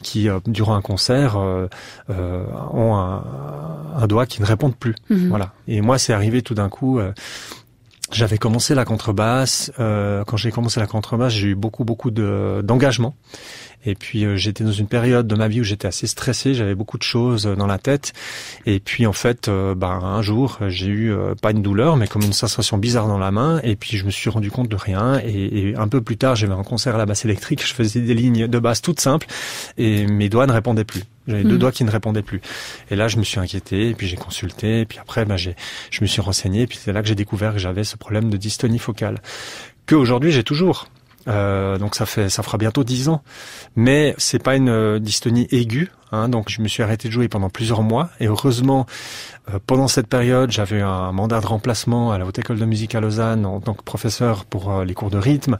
qui, durant un concert, ont un doigt qui ne répond plus. Voilà. Et moi, c'est arrivé tout d'un coup. J'avais commencé la contrebasse. Quand j'ai commencé la contrebasse, j'ai eu beaucoup d'engagement. Et puis j'étais dans une période de ma vie où j'étais assez stressé, j'avais beaucoup de choses dans la tête. Et puis en fait, un jour, j'ai eu pas une douleur, mais comme une sensation bizarre dans la main. Et puis je me suis rendu compte de rien. Et un peu plus tard, j'avais un concert à la basse électrique. Je faisais des lignes de basse toutes simples, et mes doigts ne répondaient plus. J'avais deux doigts qui ne répondaient plus. Et là, je me suis inquiété, et puis j'ai consulté, et puis après, je me suis renseigné, et puis c'est là que j'ai découvert que j'avais ce problème de dystonie focale, que aujourd'hui j'ai toujours. Donc ça fera bientôt 10 ans, mais c'est pas une dystonie aiguë. Donc je me suis arrêté de jouer pendant plusieurs mois et heureusement pendant cette période j'avais eu un mandat de remplacement à la Haute École de Musique à Lausanne en tant que professeur pour les cours de rythme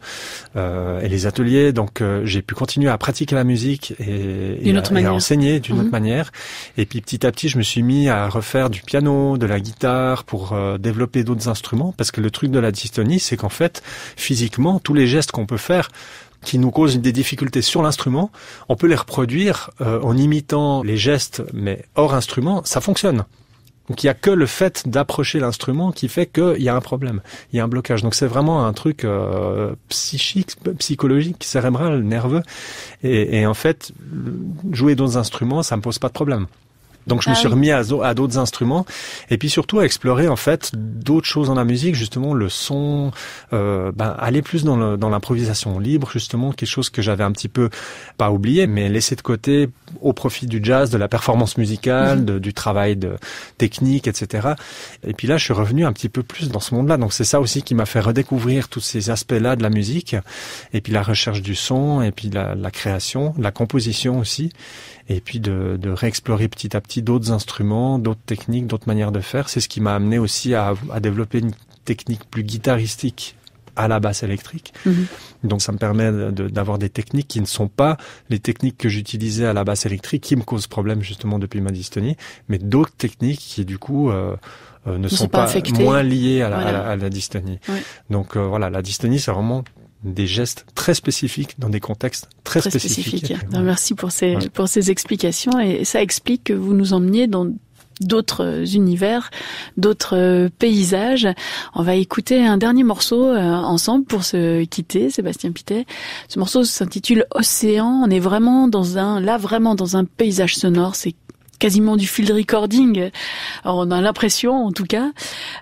et les ateliers. Donc j'ai pu continuer à pratiquer la musique et à enseigner d'une autre manière. Et puis petit à petit je me suis mis à refaire du piano, de la guitare pour développer d'autres instruments, parce que le truc de la dystonie c'est qu'en fait physiquement tous les gestes qu'on peut faire qui nous causent des difficultés sur l'instrument, on peut les reproduire en imitant les gestes, mais hors instrument, ça fonctionne. Donc il y a que le fait d'approcher l'instrument qui fait qu'il y a un problème, il y a un blocage. Donc c'est vraiment un truc psychique, psychologique, cérébral, nerveux. Et en fait, jouer d'autres instruments, ça me pose pas de problème. Donc je me suis remis à d'autres instruments et puis surtout à explorer en fait d'autres choses dans la musique, justement le son, aller plus dans l'improvisation libre, justement quelque chose que j'avais un petit peu pas oublié mais laissé de côté au profit du jazz, de la performance musicale, du travail de technique, etc. Et puis là je suis revenu un petit peu plus dans ce monde-là, donc c'est ça aussi qui m'a fait redécouvrir tous ces aspects-là de la musique et puis la recherche du son et puis la création, la composition aussi. Et puis de réexplorer petit à petit d'autres instruments, d'autres techniques, d'autres manières de faire. C'est ce qui m'a amené aussi à développer une technique plus guitaristique à la basse électrique. Donc ça me permet d'avoir des techniques qui ne sont pas les techniques que j'utilisais à la basse électrique, qui me causent problème justement depuis ma dystonie, mais d'autres techniques qui du coup ne sont pas moins liées à la dystonie. Ouais. Donc voilà, la dystonie c'est vraiment des gestes très spécifiques dans des contextes très spécifiques. Merci pour ces explications, et ça explique que vous nous emmeniez dans d'autres univers, d'autres paysages. On va écouter un dernier morceau ensemble pour se quitter, Sébastien Pittet. Ce morceau s'intitule Océan. On est vraiment dans un paysage sonore. C'est quasiment du field recording. Alors, on a l'impression, en tout cas.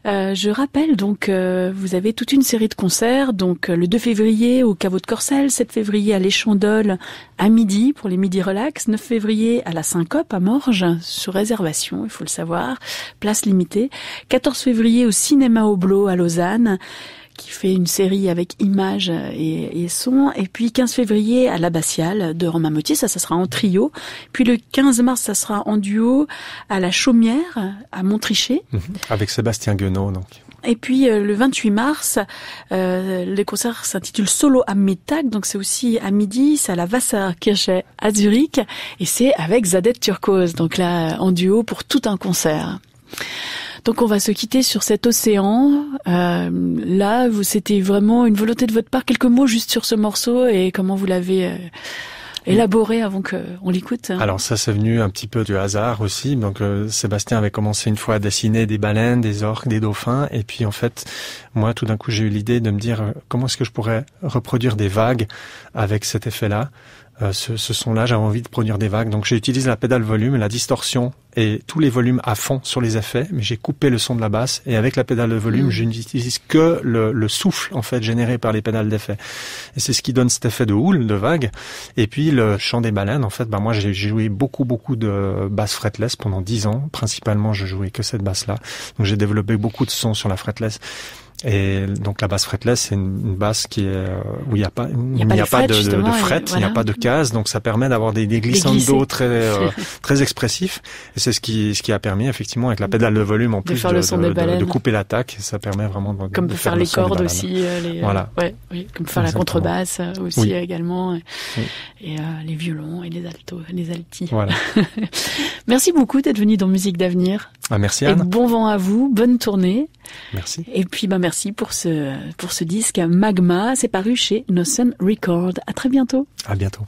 Je rappelle donc, vous avez toute une série de concerts. Donc, le 2 février au Caveau de Corcelles, 7 février à l'Échandole à midi pour les midi relax, 9 février à la Syncope à Morges sur réservation, il faut le savoir, place limitée. 14 février au Cinéma Oblot à Lausanne, qui fait une série avec images et son. Et puis 15 février à l'Abbatiale de Romain Mottier, ça sera en trio. Puis le 15 mars, ça sera en duo à la Chaumière, à Montrichet. Avec Sébastien Guenot, donc. Et puis le 28 mars, le concert s'intitule Solo am Mittag, donc c'est aussi à midi, c'est à la Wasserkirche à Zurich, et c'est avec Zadette Turcose, donc là en duo pour tout un concert. Donc on va se quitter sur cet océan. Là, c'était vraiment une volonté de votre part. Quelques mots juste sur ce morceau et comment vous l'avez élaboré avant qu'on l'écoute. Alors ça, c'est venu un petit peu du hasard aussi. Donc Sébastien avait commencé une fois à dessiner des baleines, des orques, des dauphins. Et puis en fait, moi, tout d'un coup, j'ai eu l'idée de me dire comment est-ce que je pourrais reproduire des vagues avec cet effet-là. Ce son-là, j'avais envie de produire des vagues. Donc j'utilise la pédale volume, la distorsion et tous les volumes à fond sur les effets, mais j'ai coupé le son de la basse et avec la pédale de volume, je n'utilise que le souffle en fait généré par les pédales d'effet. Et c'est ce qui donne cet effet de houle, de vague. Et puis le chant des baleines, en fait, moi j'ai joué beaucoup de basse fretless pendant 10 ans. Principalement, je jouais que cette basse-là. Donc j'ai développé beaucoup de sons sur la fretless. Et donc la basse fretless, c'est une basse qui est où il n'y a pas de fret, il n'y a pas de case, donc ça permet d'avoir des glissando très expressifs. Et c'est ce qui a permis effectivement avec la pédale de volume en plus de couper l'attaque. Ça permet vraiment de faire les cordes aussi, comme faire la contrebasse aussi également, et les violons et les altos, les altis. Voilà. Merci beaucoup d'être venu dans Musique d'Avenir. Merci Anne. Et bon vent à vous, bonne tournée. Merci. Et puis merci pour ce disque Magma, c'est paru chez Nosen Record. À très bientôt. À bientôt.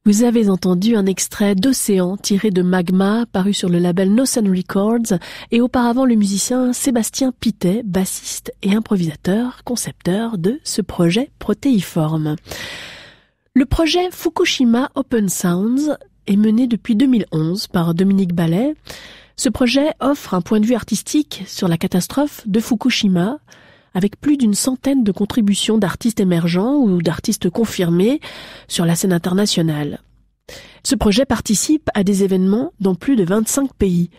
Vous avez entendu un extrait d'Océan tiré de Magma, paru sur le label No Sun Records, et auparavant le musicien Sébastien Pittet, bassiste et improvisateur, concepteur de ce projet protéiforme. Le projet Fukushima Open Sounds est mené depuis 2011 par Dominique Ballet. Ce projet offre un point de vue artistique sur la catastrophe de Fukushima, avec plus d'une centaine de contributions d'artistes émergents ou d'artistes confirmés sur la scène internationale. Ce projet participe à des événements dans plus de 25 pays,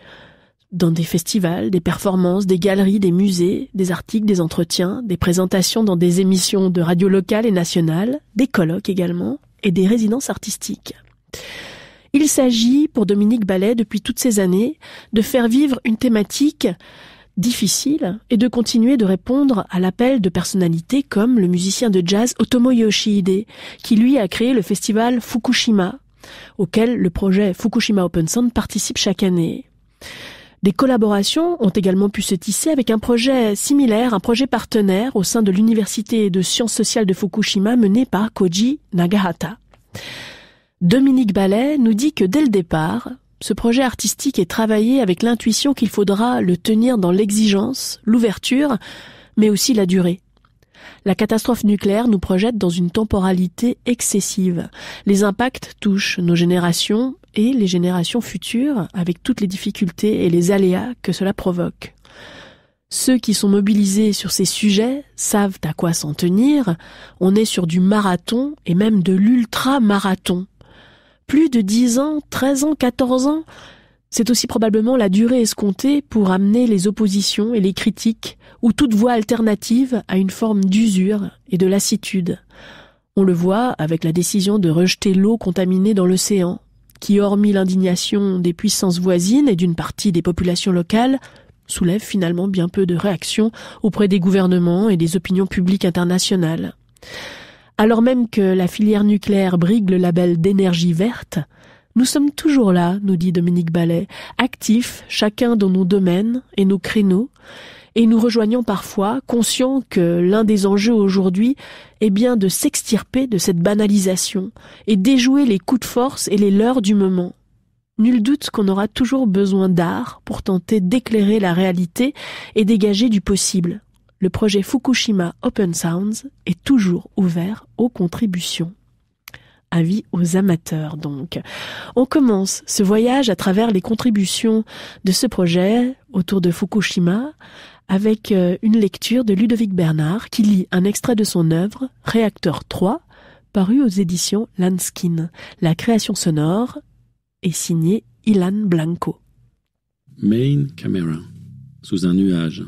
dans des festivals, des performances, des galeries, des musées, des articles, des entretiens, des présentations dans des émissions de radio locales et nationales, des colloques également, et des résidences artistiques. Il s'agit, pour Dominique Ballet, depuis toutes ces années, de faire vivre une thématique difficile et de continuer de répondre à l'appel de personnalités comme le musicien de jazz Otomo Yoshihide, qui lui a créé le festival Fukushima, auquel le projet Fukushima Open Sound participe chaque année. Des collaborations ont également pu se tisser avec un projet similaire, un projet partenaire au sein de l'Université de sciences sociales de Fukushima mené par Koji Nagahata. Dominique Ballet nous dit que dès le départ, ce projet artistique est travaillé avec l'intuition qu'il faudra le tenir dans l'exigence, l'ouverture, mais aussi la durée. La catastrophe nucléaire nous projette dans une temporalité excessive. Les impacts touchent nos générations et les générations futures, avec toutes les difficultés et les aléas que cela provoque. Ceux qui sont mobilisés sur ces sujets savent à quoi s'en tenir. On est sur du marathon et même de l'ultra-marathon. Plus de 10 ans, 13 ans, 14 ans, c'est aussi probablement la durée escomptée pour amener les oppositions et les critiques ou toute voie alternative à une forme d'usure et de lassitude. On le voit avec la décision de rejeter l'eau contaminée dans l'océan, qui, hormis l'indignation des puissances voisines et d'une partie des populations locales, soulève finalement bien peu de réactions auprès des gouvernements et des opinions publiques internationales. Alors même que la filière nucléaire brigue le label d'énergie verte, nous sommes toujours là, nous dit Dominique Ballet, actifs chacun dans nos domaines et nos créneaux, et nous rejoignons parfois, conscients que l'un des enjeux aujourd'hui est bien de s'extirper de cette banalisation et déjouer les coups de force et les leurres du moment. Nul doute qu'on aura toujours besoin d'art pour tenter d'éclairer la réalité et dégager du possible. Le projet Fukushima Open Sounds est toujours ouvert aux contributions. Avis aux amateurs donc. On commence ce voyage à travers les contributions de ce projet autour de Fukushima avec une lecture de Ludovic Bernard qui lit un extrait de son œuvre Réacteur 3 paru aux éditions Lanskin. La création sonore est signée Ilan Blanco. Main Camera, sous un nuage,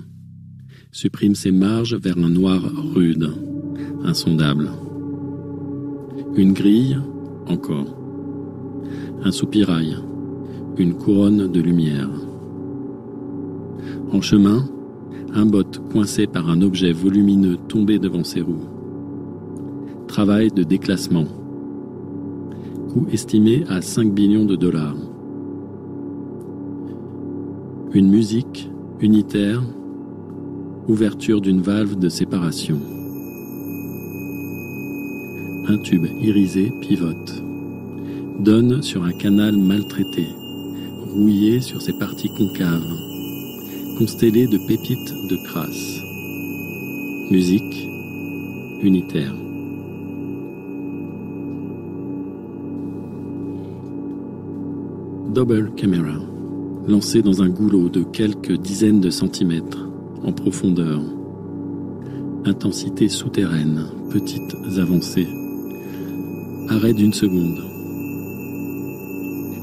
supprime ses marges vers un noir rude, insondable. Une grille, encore. Un soupirail, une couronne de lumière. En chemin, un bot coincé par un objet volumineux tombé devant ses roues. Travail de déclassement. Coût estimé à 5 billions de dollars. Une musique unitaire, ouverture d'une valve de séparation. Un tube irisé pivote, donne sur un canal maltraité, rouillé sur ses parties concaves, constellé de pépites de crasse. Musique unitaire. Double camera, lancé dans un goulot de quelques dizaines de centimètres, en profondeur. Intensité souterraine, petites avancées. Arrêt d'une seconde.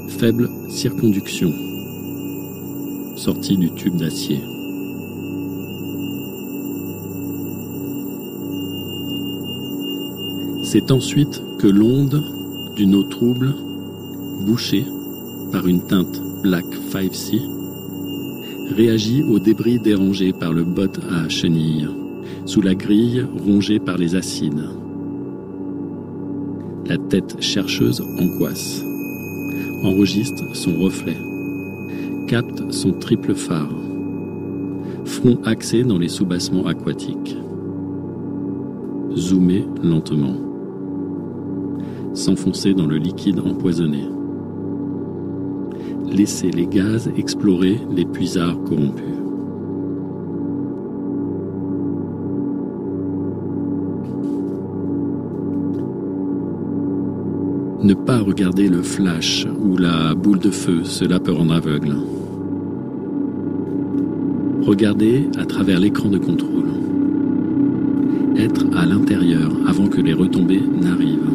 Faible circonduction. Sortie du tube d'acier. C'est ensuite que l'onde d'une eau trouble, bouchée par une teinte Black 5C, réagit aux débris dérangés par le bot à chenilles, sous la grille rongée par les acides. La tête chercheuse angoisse, enregistre son reflet, capte son triple phare, front axé dans les soubassements aquatiques. Zoomer lentement. s'enfoncer dans le liquide empoisonné. Laisser les gaz explorer les puisards corrompus. Ne pas regarder le flash ou la boule de feu, cela peut rendre aveugle. Regarder à travers l'écran de contrôle. Être à l'intérieur avant que les retombées n'arrivent.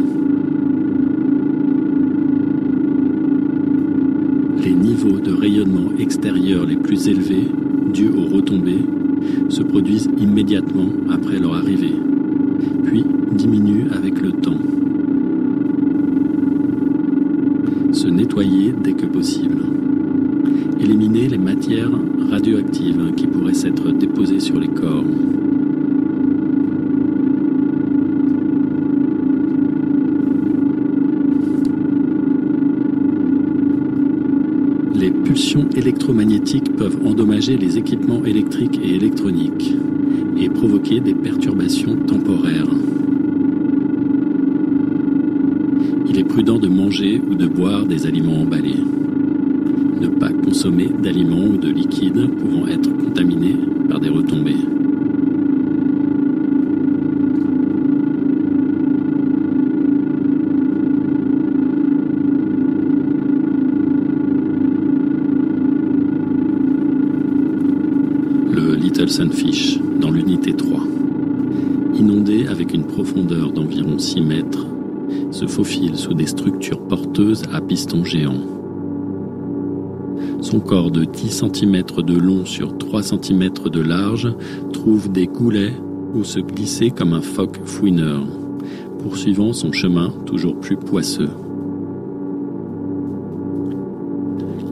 Les niveaux de rayonnement extérieur les plus élevés, dus aux retombées, se produisent immédiatement après leur arrivée, puis diminuent avec le temps. Se nettoyer dès que possible. Éliminer les matières radioactives qui pourraient s'être déposées sur les corps. Les pulsions électromagnétiques peuvent endommager les équipements électriques et électroniques et provoquer des perturbations temporaires. Il est prudent de manger ou de boire des aliments emballés. Ne pas consommer d'aliments ou de liquides pouvant être contaminés par des retombées. Le Little Sunfish, dans l'unité 3, inondé avec une profondeur d'environ 6 mètres, se faufile sous des structures porteuses à pistons géants. Son corps de 10 cm de long sur 3 cm de large trouve des goulets où se glisser comme un phoque fouineur, poursuivant son chemin toujours plus poisseux.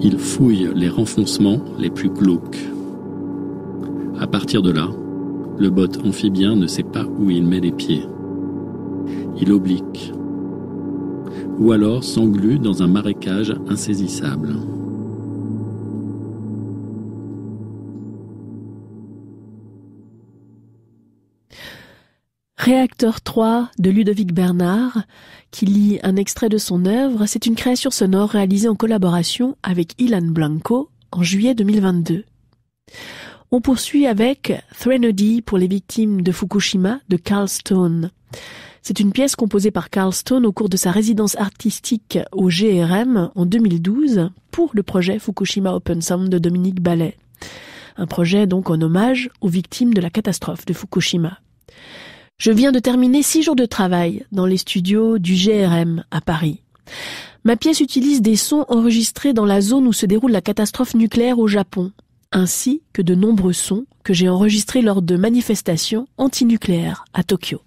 Il fouille les renfoncements les plus glauques. À partir de là, le bot amphibien ne sait pas où il met les pieds. Il oblique, ou alors s'englue dans un marécage insaisissable. Réacteur 3 de Ludovic Bernard, qui lit un extrait de son œuvre, c'est une création sonore réalisée en collaboration avec Ilan Blanco en juillet 2022. On poursuit avec Threnody pour les victimes de Fukushima de Carl Stone. C'est une pièce composée par Carl Stone au cours de sa résidence artistique au GRM en 2012 pour le projet Fukushima Open Sound de Dominique Ballet. Un projet donc en hommage aux victimes de la catastrophe de Fukushima. Je viens de terminer 6 jours de travail dans les studios du GRM à Paris. Ma pièce utilise des sons enregistrés dans la zone où se déroule la catastrophe nucléaire au Japon, ainsi que de nombreux sons que j'ai enregistrés lors de manifestations antinucléaires à Tokyo.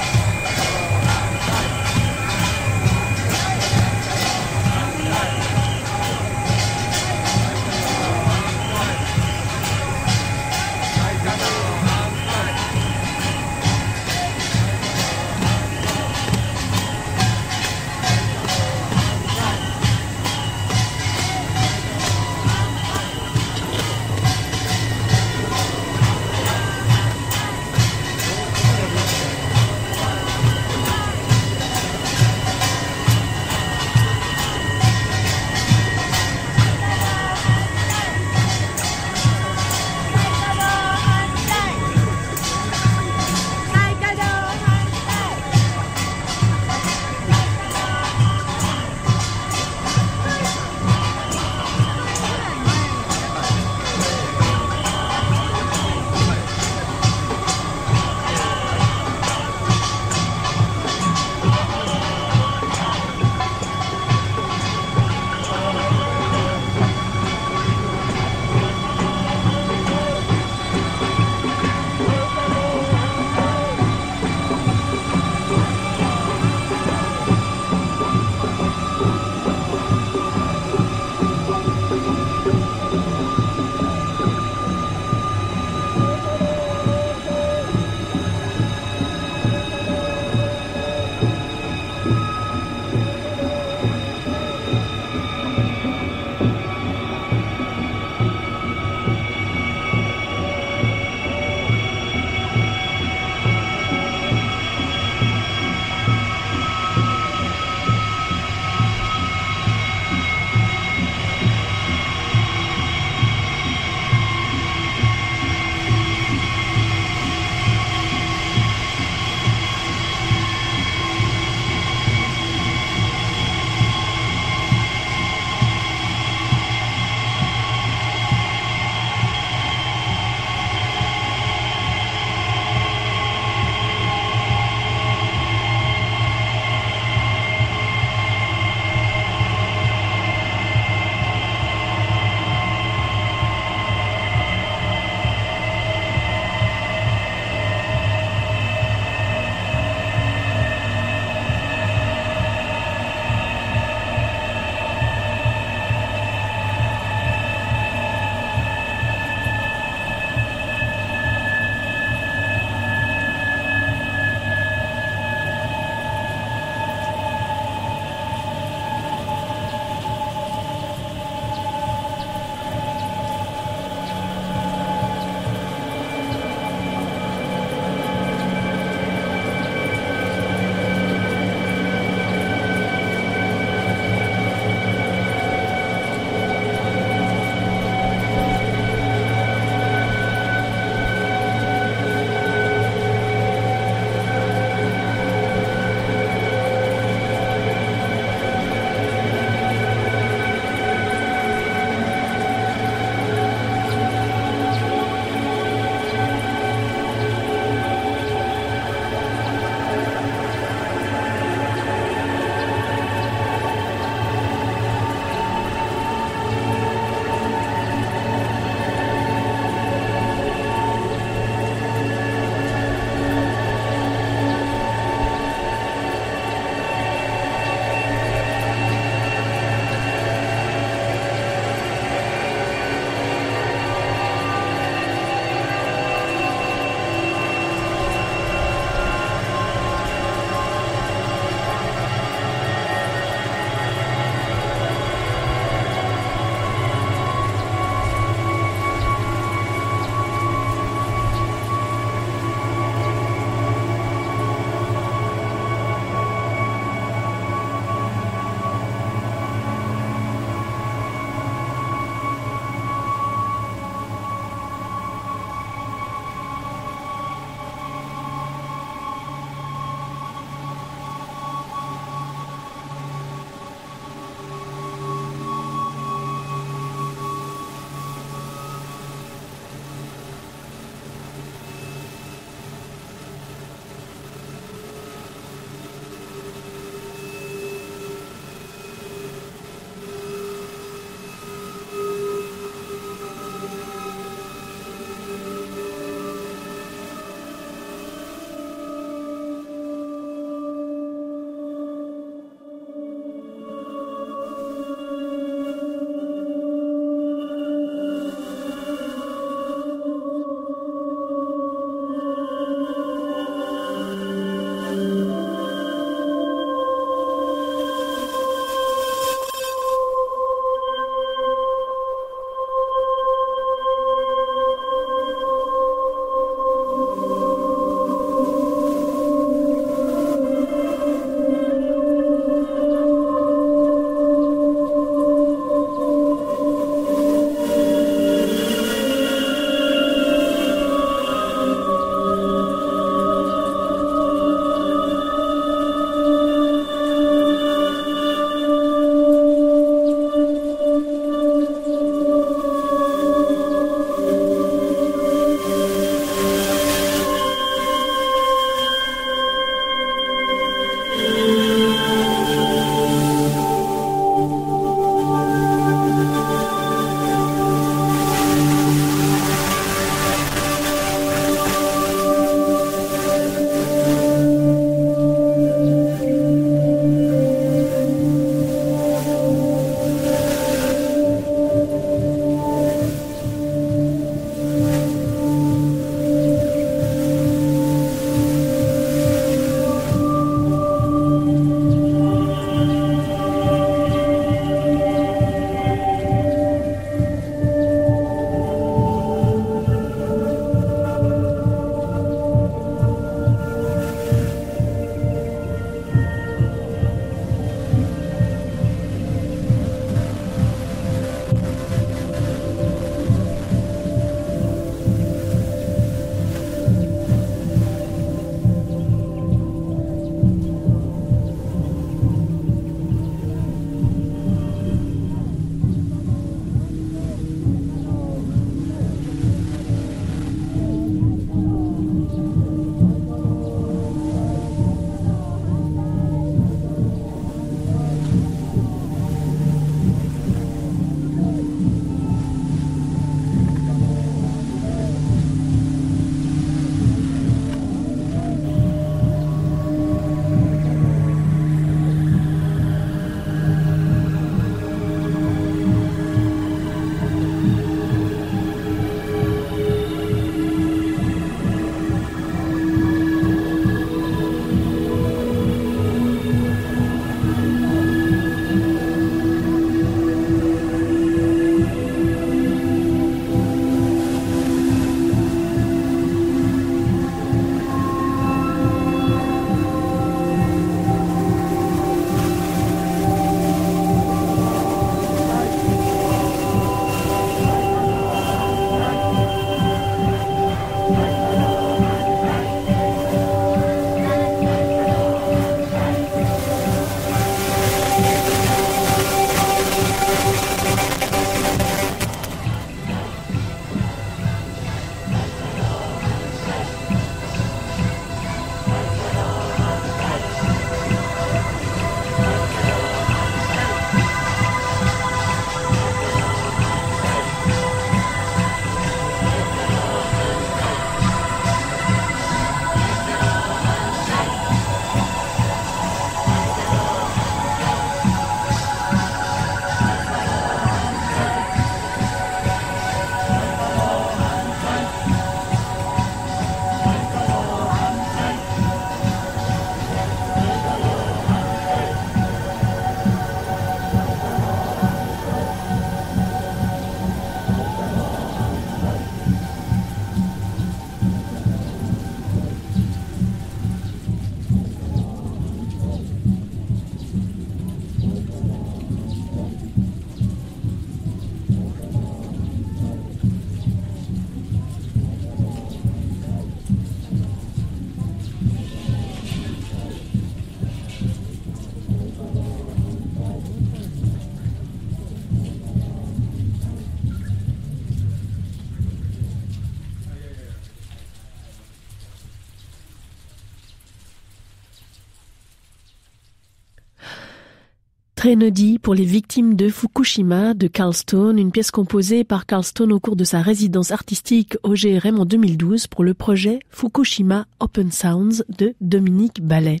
Threnody pour les victimes de Fukushima de Carl Stone, une pièce composée par Carl Stone au cours de sa résidence artistique au GRM en 2012 pour le projet Fukushima Open Sounds de Dominique Ballet.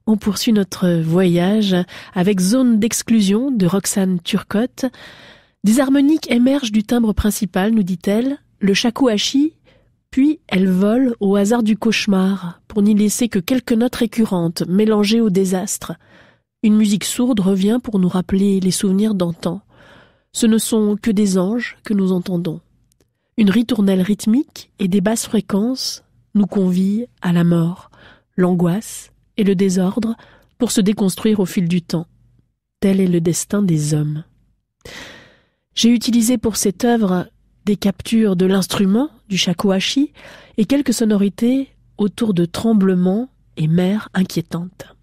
On poursuit notre voyage avec Zone d'exclusion de Roxane Turcotte. Des harmoniques émergent du timbre principal, nous dit-elle, le shakuhachi, puis elle vole au hasard du cauchemar pour n'y laisser que quelques notes récurrentes mélangées au désastre. Une musique sourde revient pour nous rappeler les souvenirs d'antan. Ce ne sont que des anges que nous entendons. Une ritournelle rythmique et des basses fréquences nous convient à la mort, l'angoisse et le désordre pour se déconstruire au fil du temps. Tel est le destin des hommes. J'ai utilisé pour cette œuvre des captures de l'instrument, du shakuhachi, et quelques sonorités autour de tremblements et mers inquiétantes.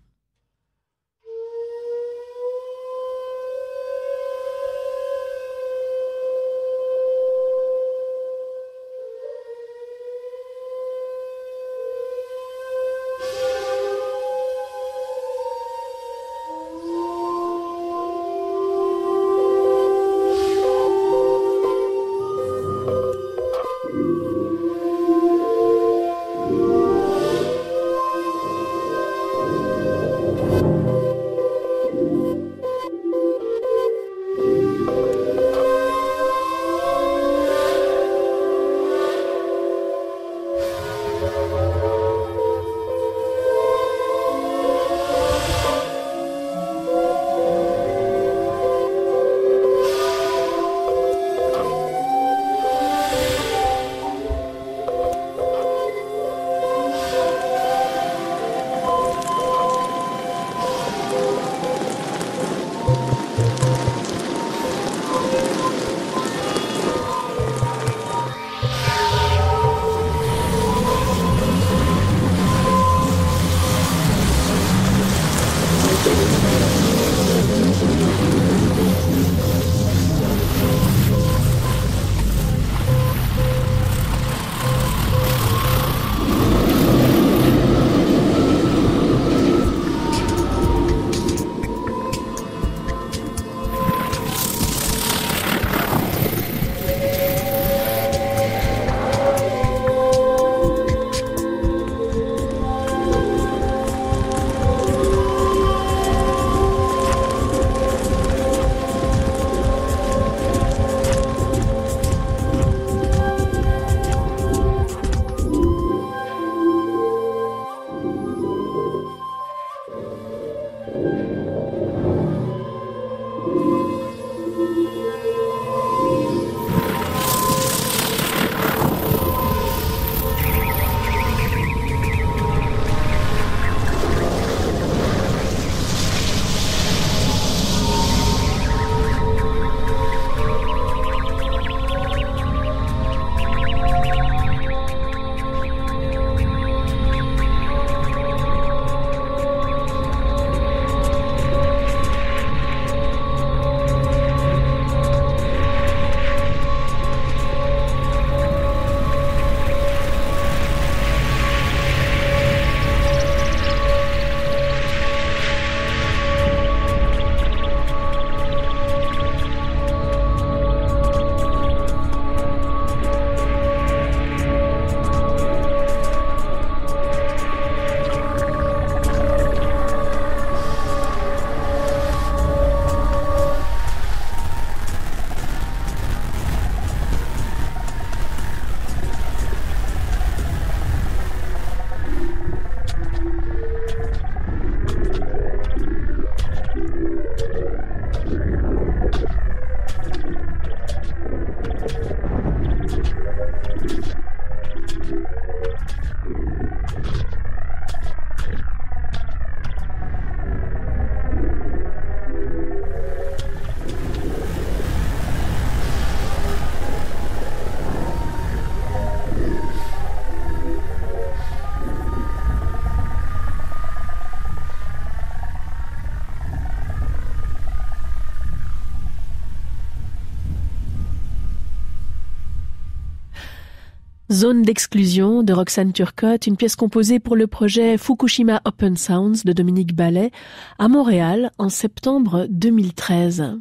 Zone d'exclusion de Roxane Turcotte, une pièce composée pour le projet Fukushima Open Sounds de Dominique Ballet à Montréal en septembre 2013.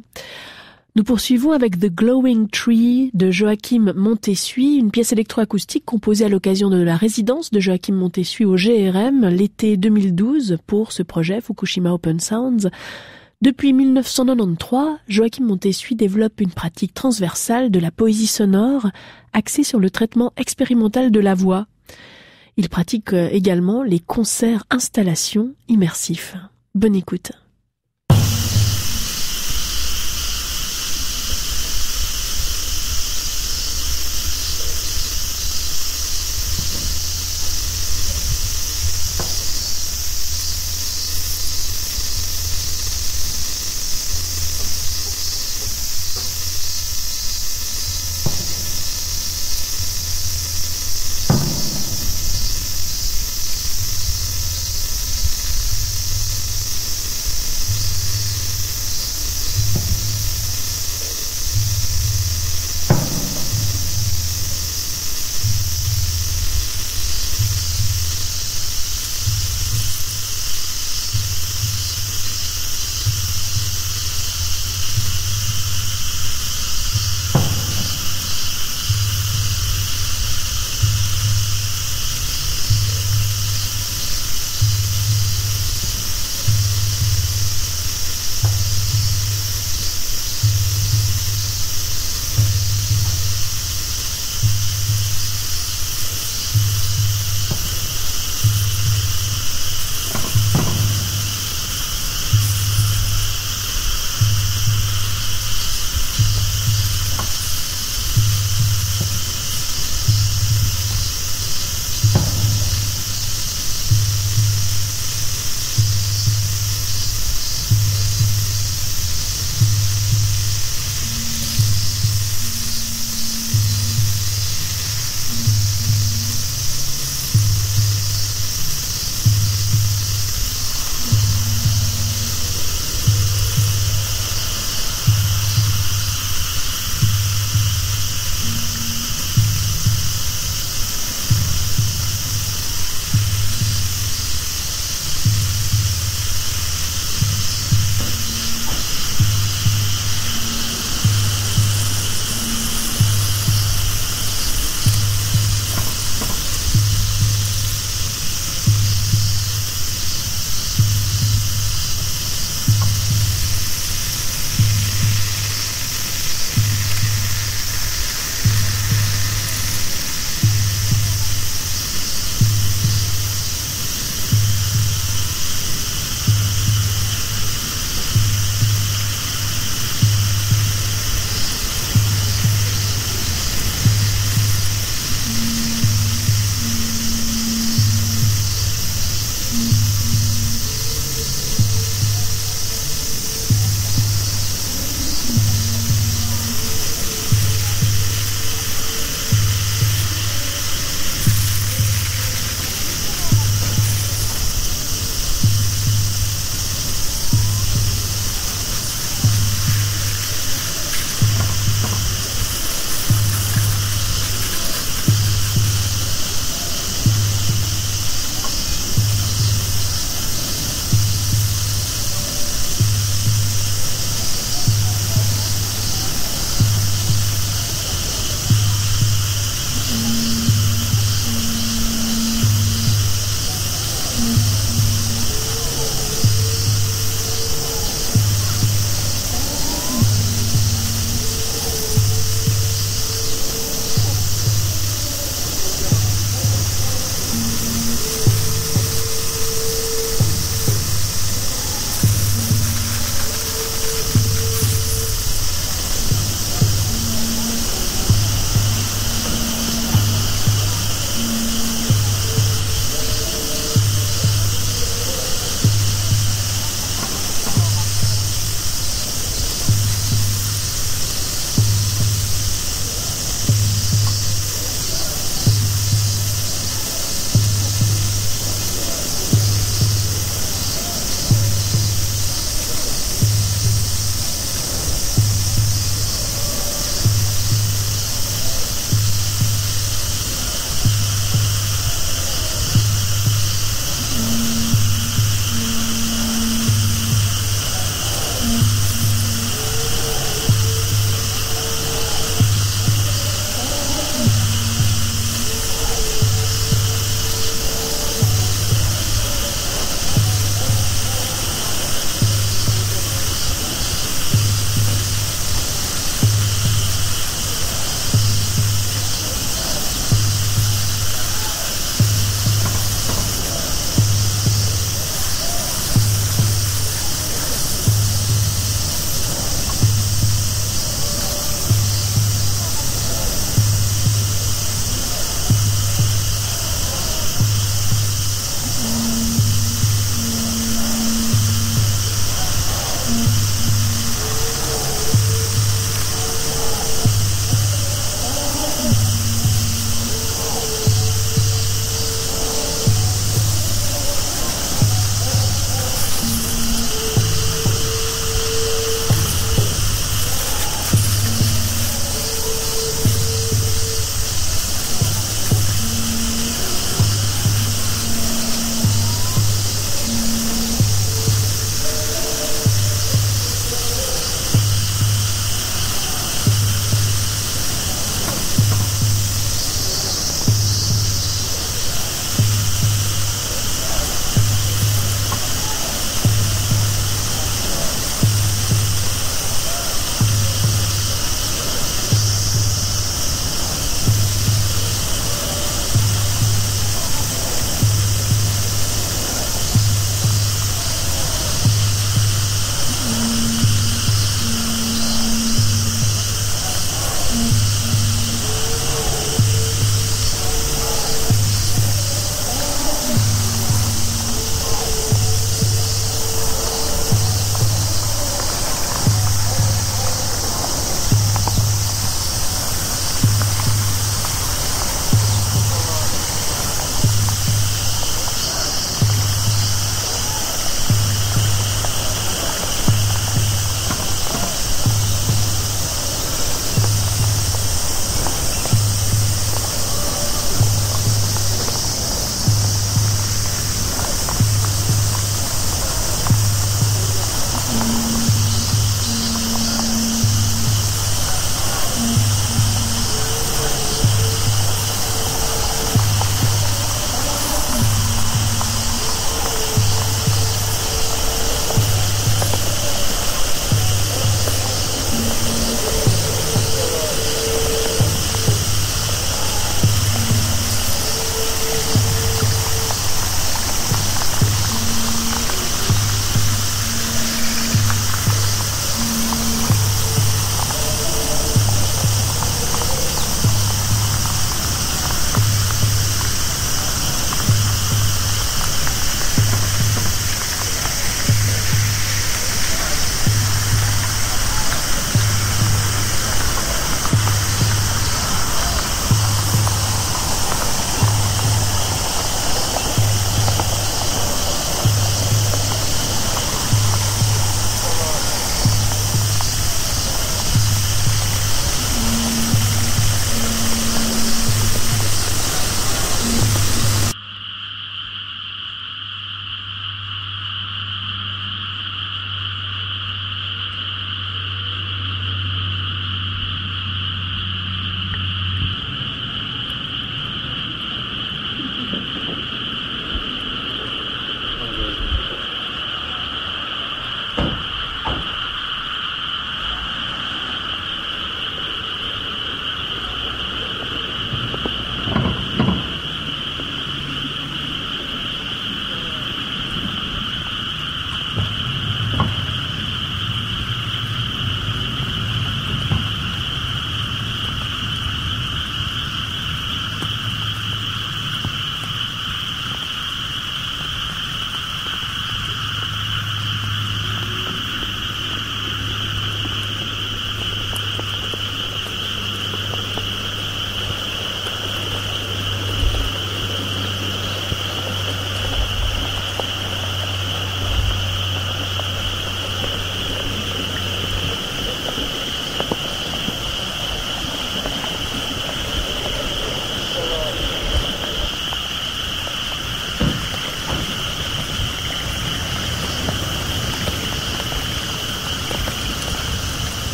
Nous poursuivons avec The Glowing Tree de Joachim Montessuie, une pièce électroacoustique composée à l'occasion de la résidence de Joachim Montessuie au GRM l'été 2012 pour ce projet Fukushima Open Sounds. Depuis 1993, Joachim Montessuie développe une pratique transversale de la poésie sonore axée sur le traitement expérimental de la voix. Il pratique également les concerts-installations immersifs. Bonne écoute.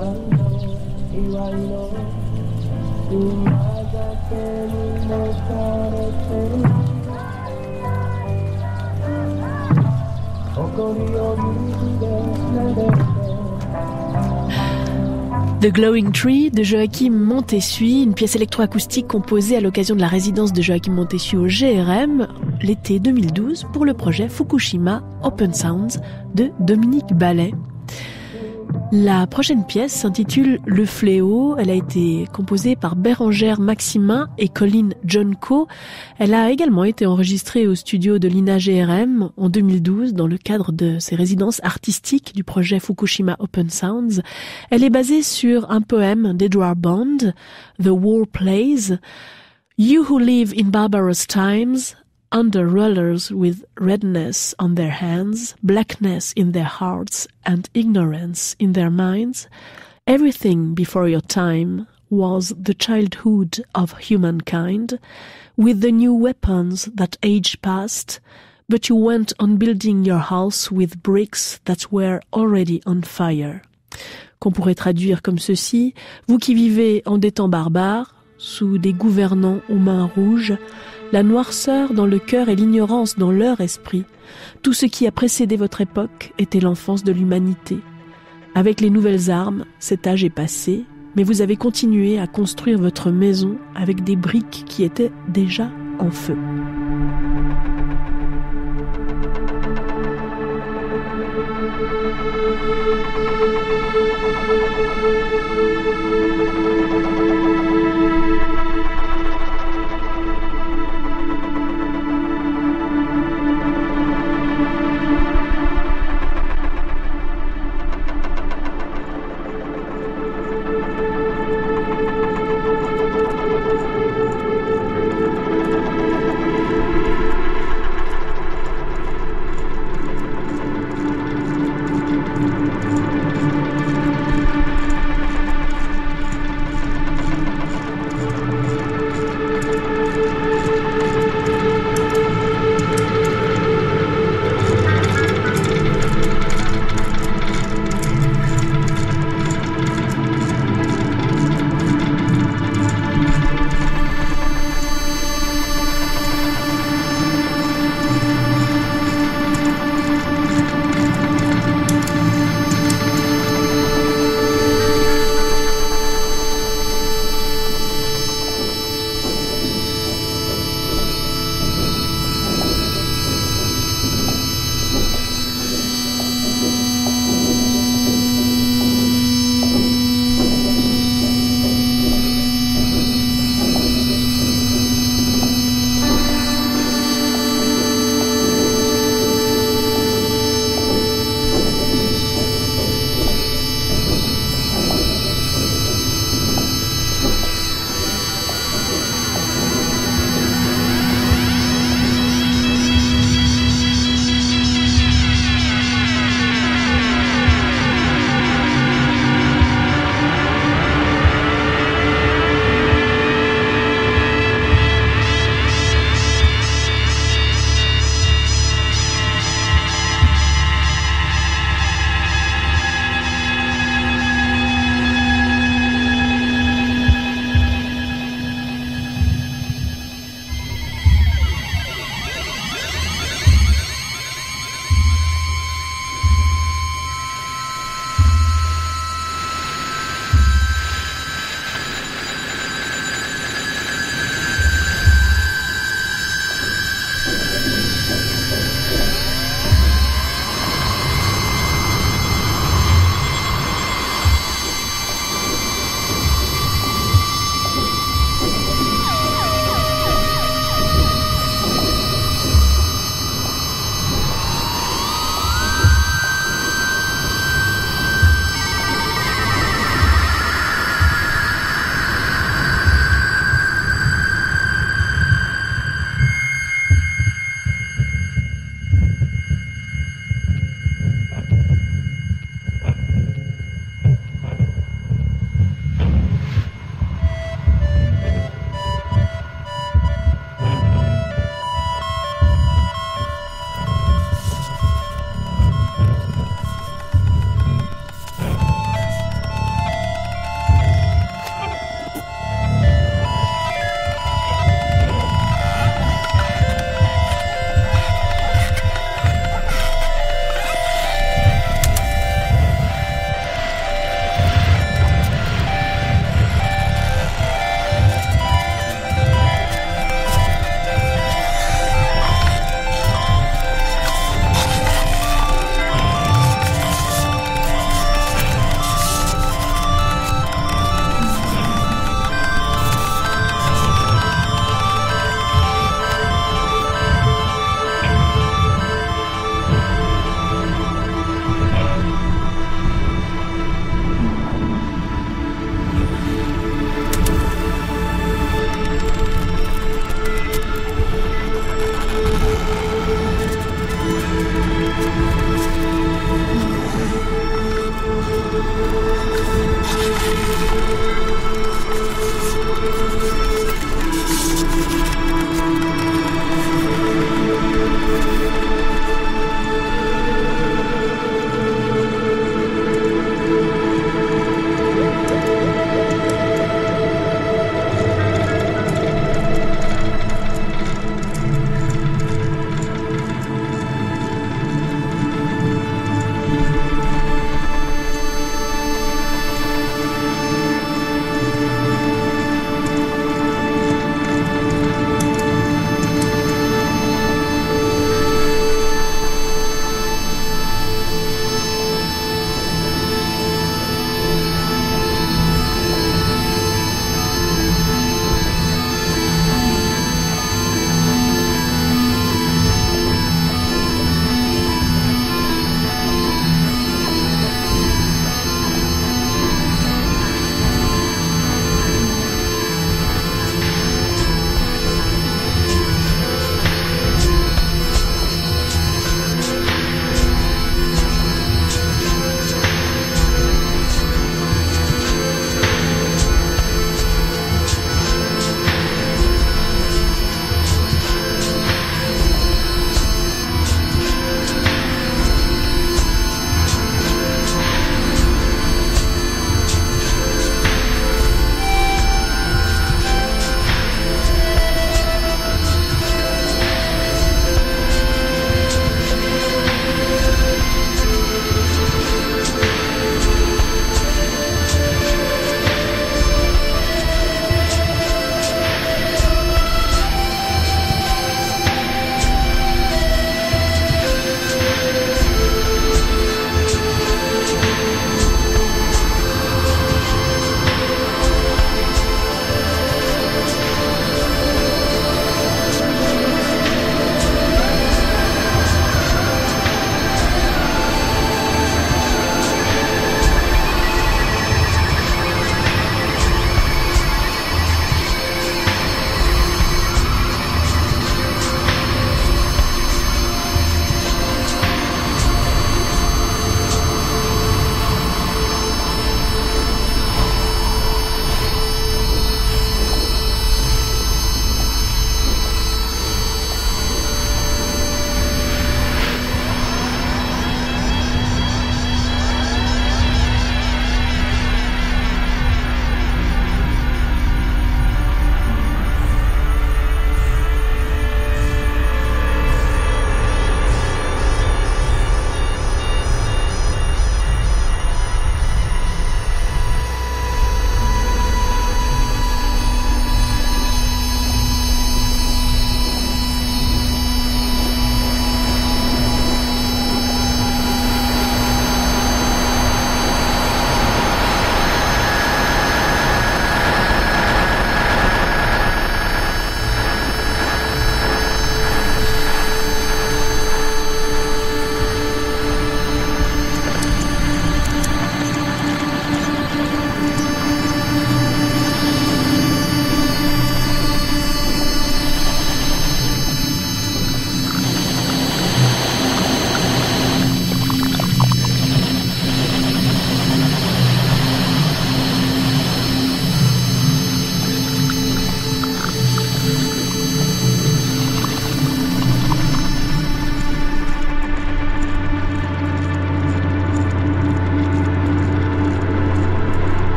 The Glowing Tree de Joachim Montessuy, une pièce électroacoustique composée à l'occasion de la résidence de Joachim Montessuy au GRM l'été 2012 pour le projet Fukushima Open Sounds de Dominique Ballet. La prochaine pièce s'intitule Le Fléau. Elle a été composée par Bérengère Maximin et Colin Jonko. Elle a également été enregistrée au studio de l'INA GRM en 2012 dans le cadre de ses résidences artistiques du projet Fukushima Open Sounds. Elle est basée sur un poème d'Edward Bond, The War Plays. You who live in barbarous times, under rulers with redness on their hands, blackness in their hearts, and ignorance in their minds, everything before your time was the childhood of humankind, with the new weapons that age passed, but you went on building your house with bricks that were already on fire. Qu'on pourrait traduire comme ceci: vous qui vivez en des temps barbares, sous des gouvernants aux mains rouges, la noirceur dans le cœur et l'ignorance dans leur esprit. Tout ce qui a précédé votre époque était l'enfance de l'humanité. Avec les nouvelles armes, cet âge est passé, mais vous avez continué à construire votre maison avec des briques qui étaient déjà en feu.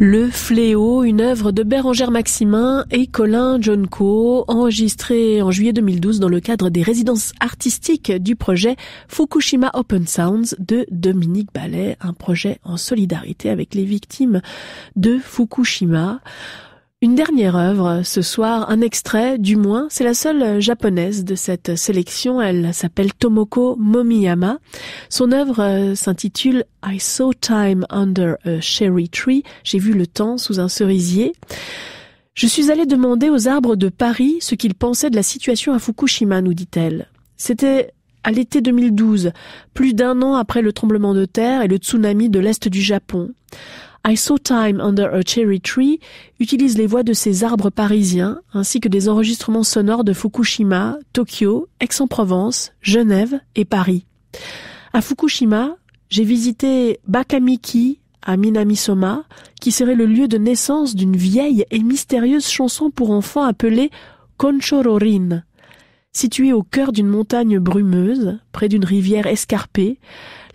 Le Fléau, une œuvre de Bérengère Maximin et Colin Jonko, enregistrée en juillet 2012 dans le cadre des résidences artistiques du projet Fukushima Open Sounds de Dominique Ballet, un projet en solidarité avec les victimes de Fukushima. Une dernière œuvre, ce soir, un extrait, du moins, c'est la seule japonaise de cette sélection, elle s'appelle Tomoko Momiyama. Son œuvre s'intitule I Saw Time Under a Cherry Tree, j'ai vu le temps sous un cerisier. Je suis allée demander aux arbres de Paris ce qu'ils pensaient de la situation à Fukushima, nous dit-elle. C'était à l'été 2012, plus d'un an après le tremblement de terre et le tsunami de l'Est du Japon. I Saw Time Under a Cherry Tree utilise les voix de ces arbres parisiens ainsi que des enregistrements sonores de Fukushima, Tokyo, Aix-en-Provence, Genève et Paris. À Fukushima, j'ai visité Bakamiki à Minamisoma, qui serait le lieu de naissance d'une vieille et mystérieuse chanson pour enfants appelée Konchororin. Située au cœur d'une montagne brumeuse, près d'une rivière escarpée,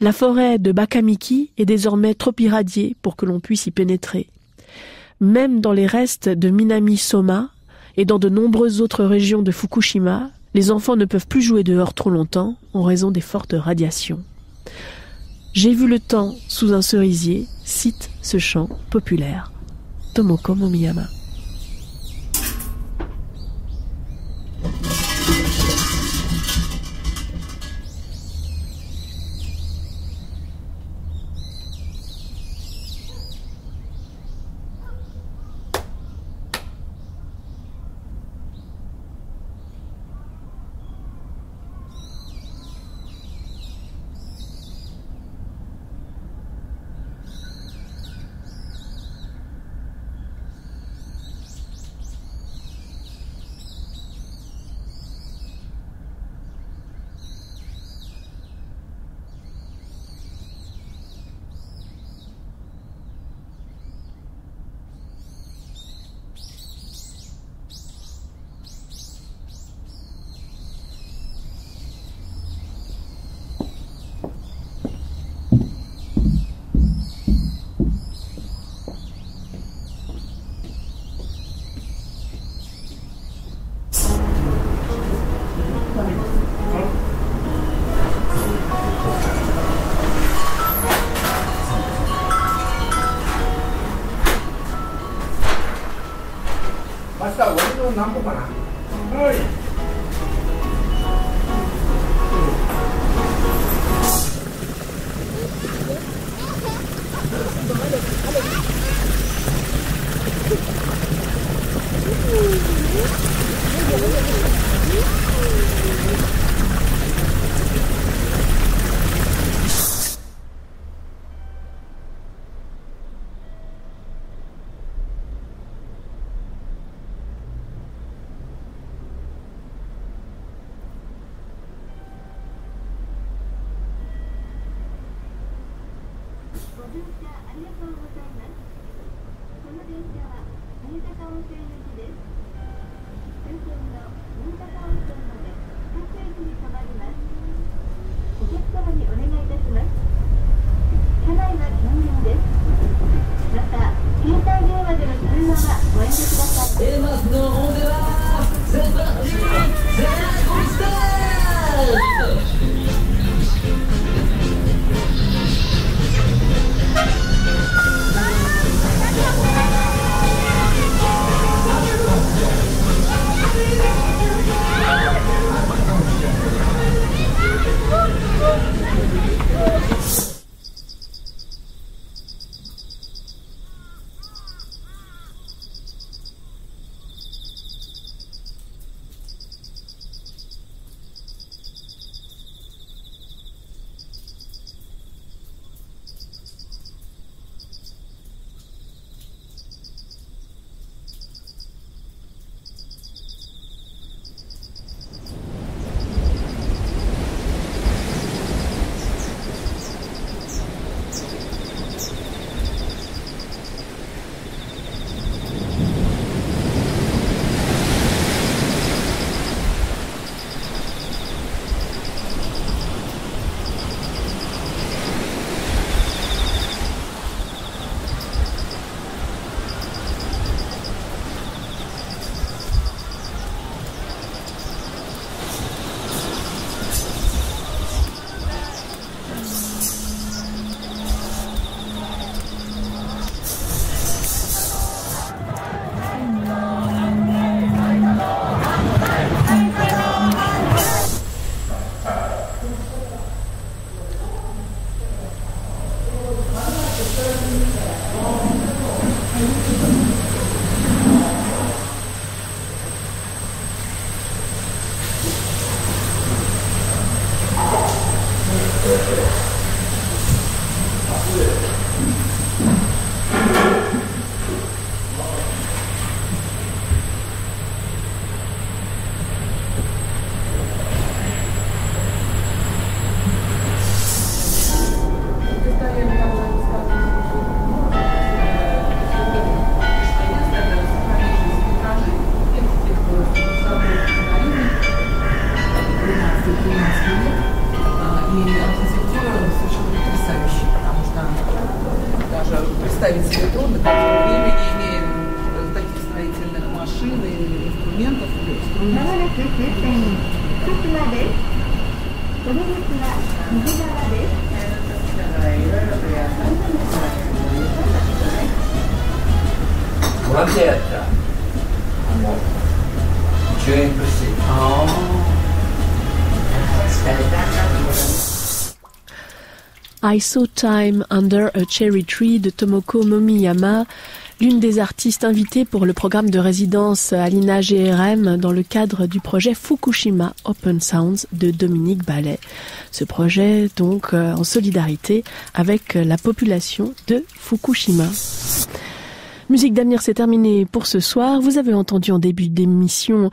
la forêt de Bakamiki est désormais trop irradiée pour que l'on puisse y pénétrer. Même dans les restes de Minamisoma et dans de nombreuses autres régions de Fukushima, les enfants ne peuvent plus jouer dehors trop longtemps en raison des fortes radiations. J'ai vu le temps sous un cerisier, cite ce chant populaire. Tomoko Momiyama. I Saw Time Under a Cherry Tree de Tomoko Momiyama, l'une des artistes invitées pour le programme de résidence à l'INA-GRM dans le cadre du projet Fukushima Open Sounds de Dominique Ballet. Ce projet donc en solidarité avec la population de Fukushima. Musique d'avenir, c'est terminé pour ce soir. Vous avez entendu en début d'émission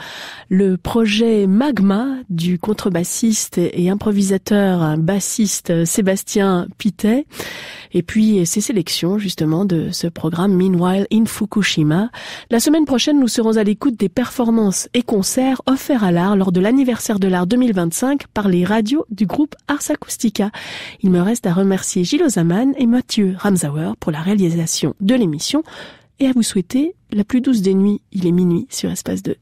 le projet Magma du contrebassiste et improvisateur bassiste Sébastien Pittet. Et puis ces sélections justement de ce programme Meanwhile in Fukushima. La semaine prochaine, nous serons à l'écoute des performances et concerts offerts à l'art lors de l'anniversaire de l'art 2025 par les radios du groupe Ars Acoustica. Il me reste à remercier Gilles Ozaman et Mathieu Ramsauer pour la réalisation de l'émission et à vous souhaiter la plus douce des nuits. Il est minuit sur Espace 2.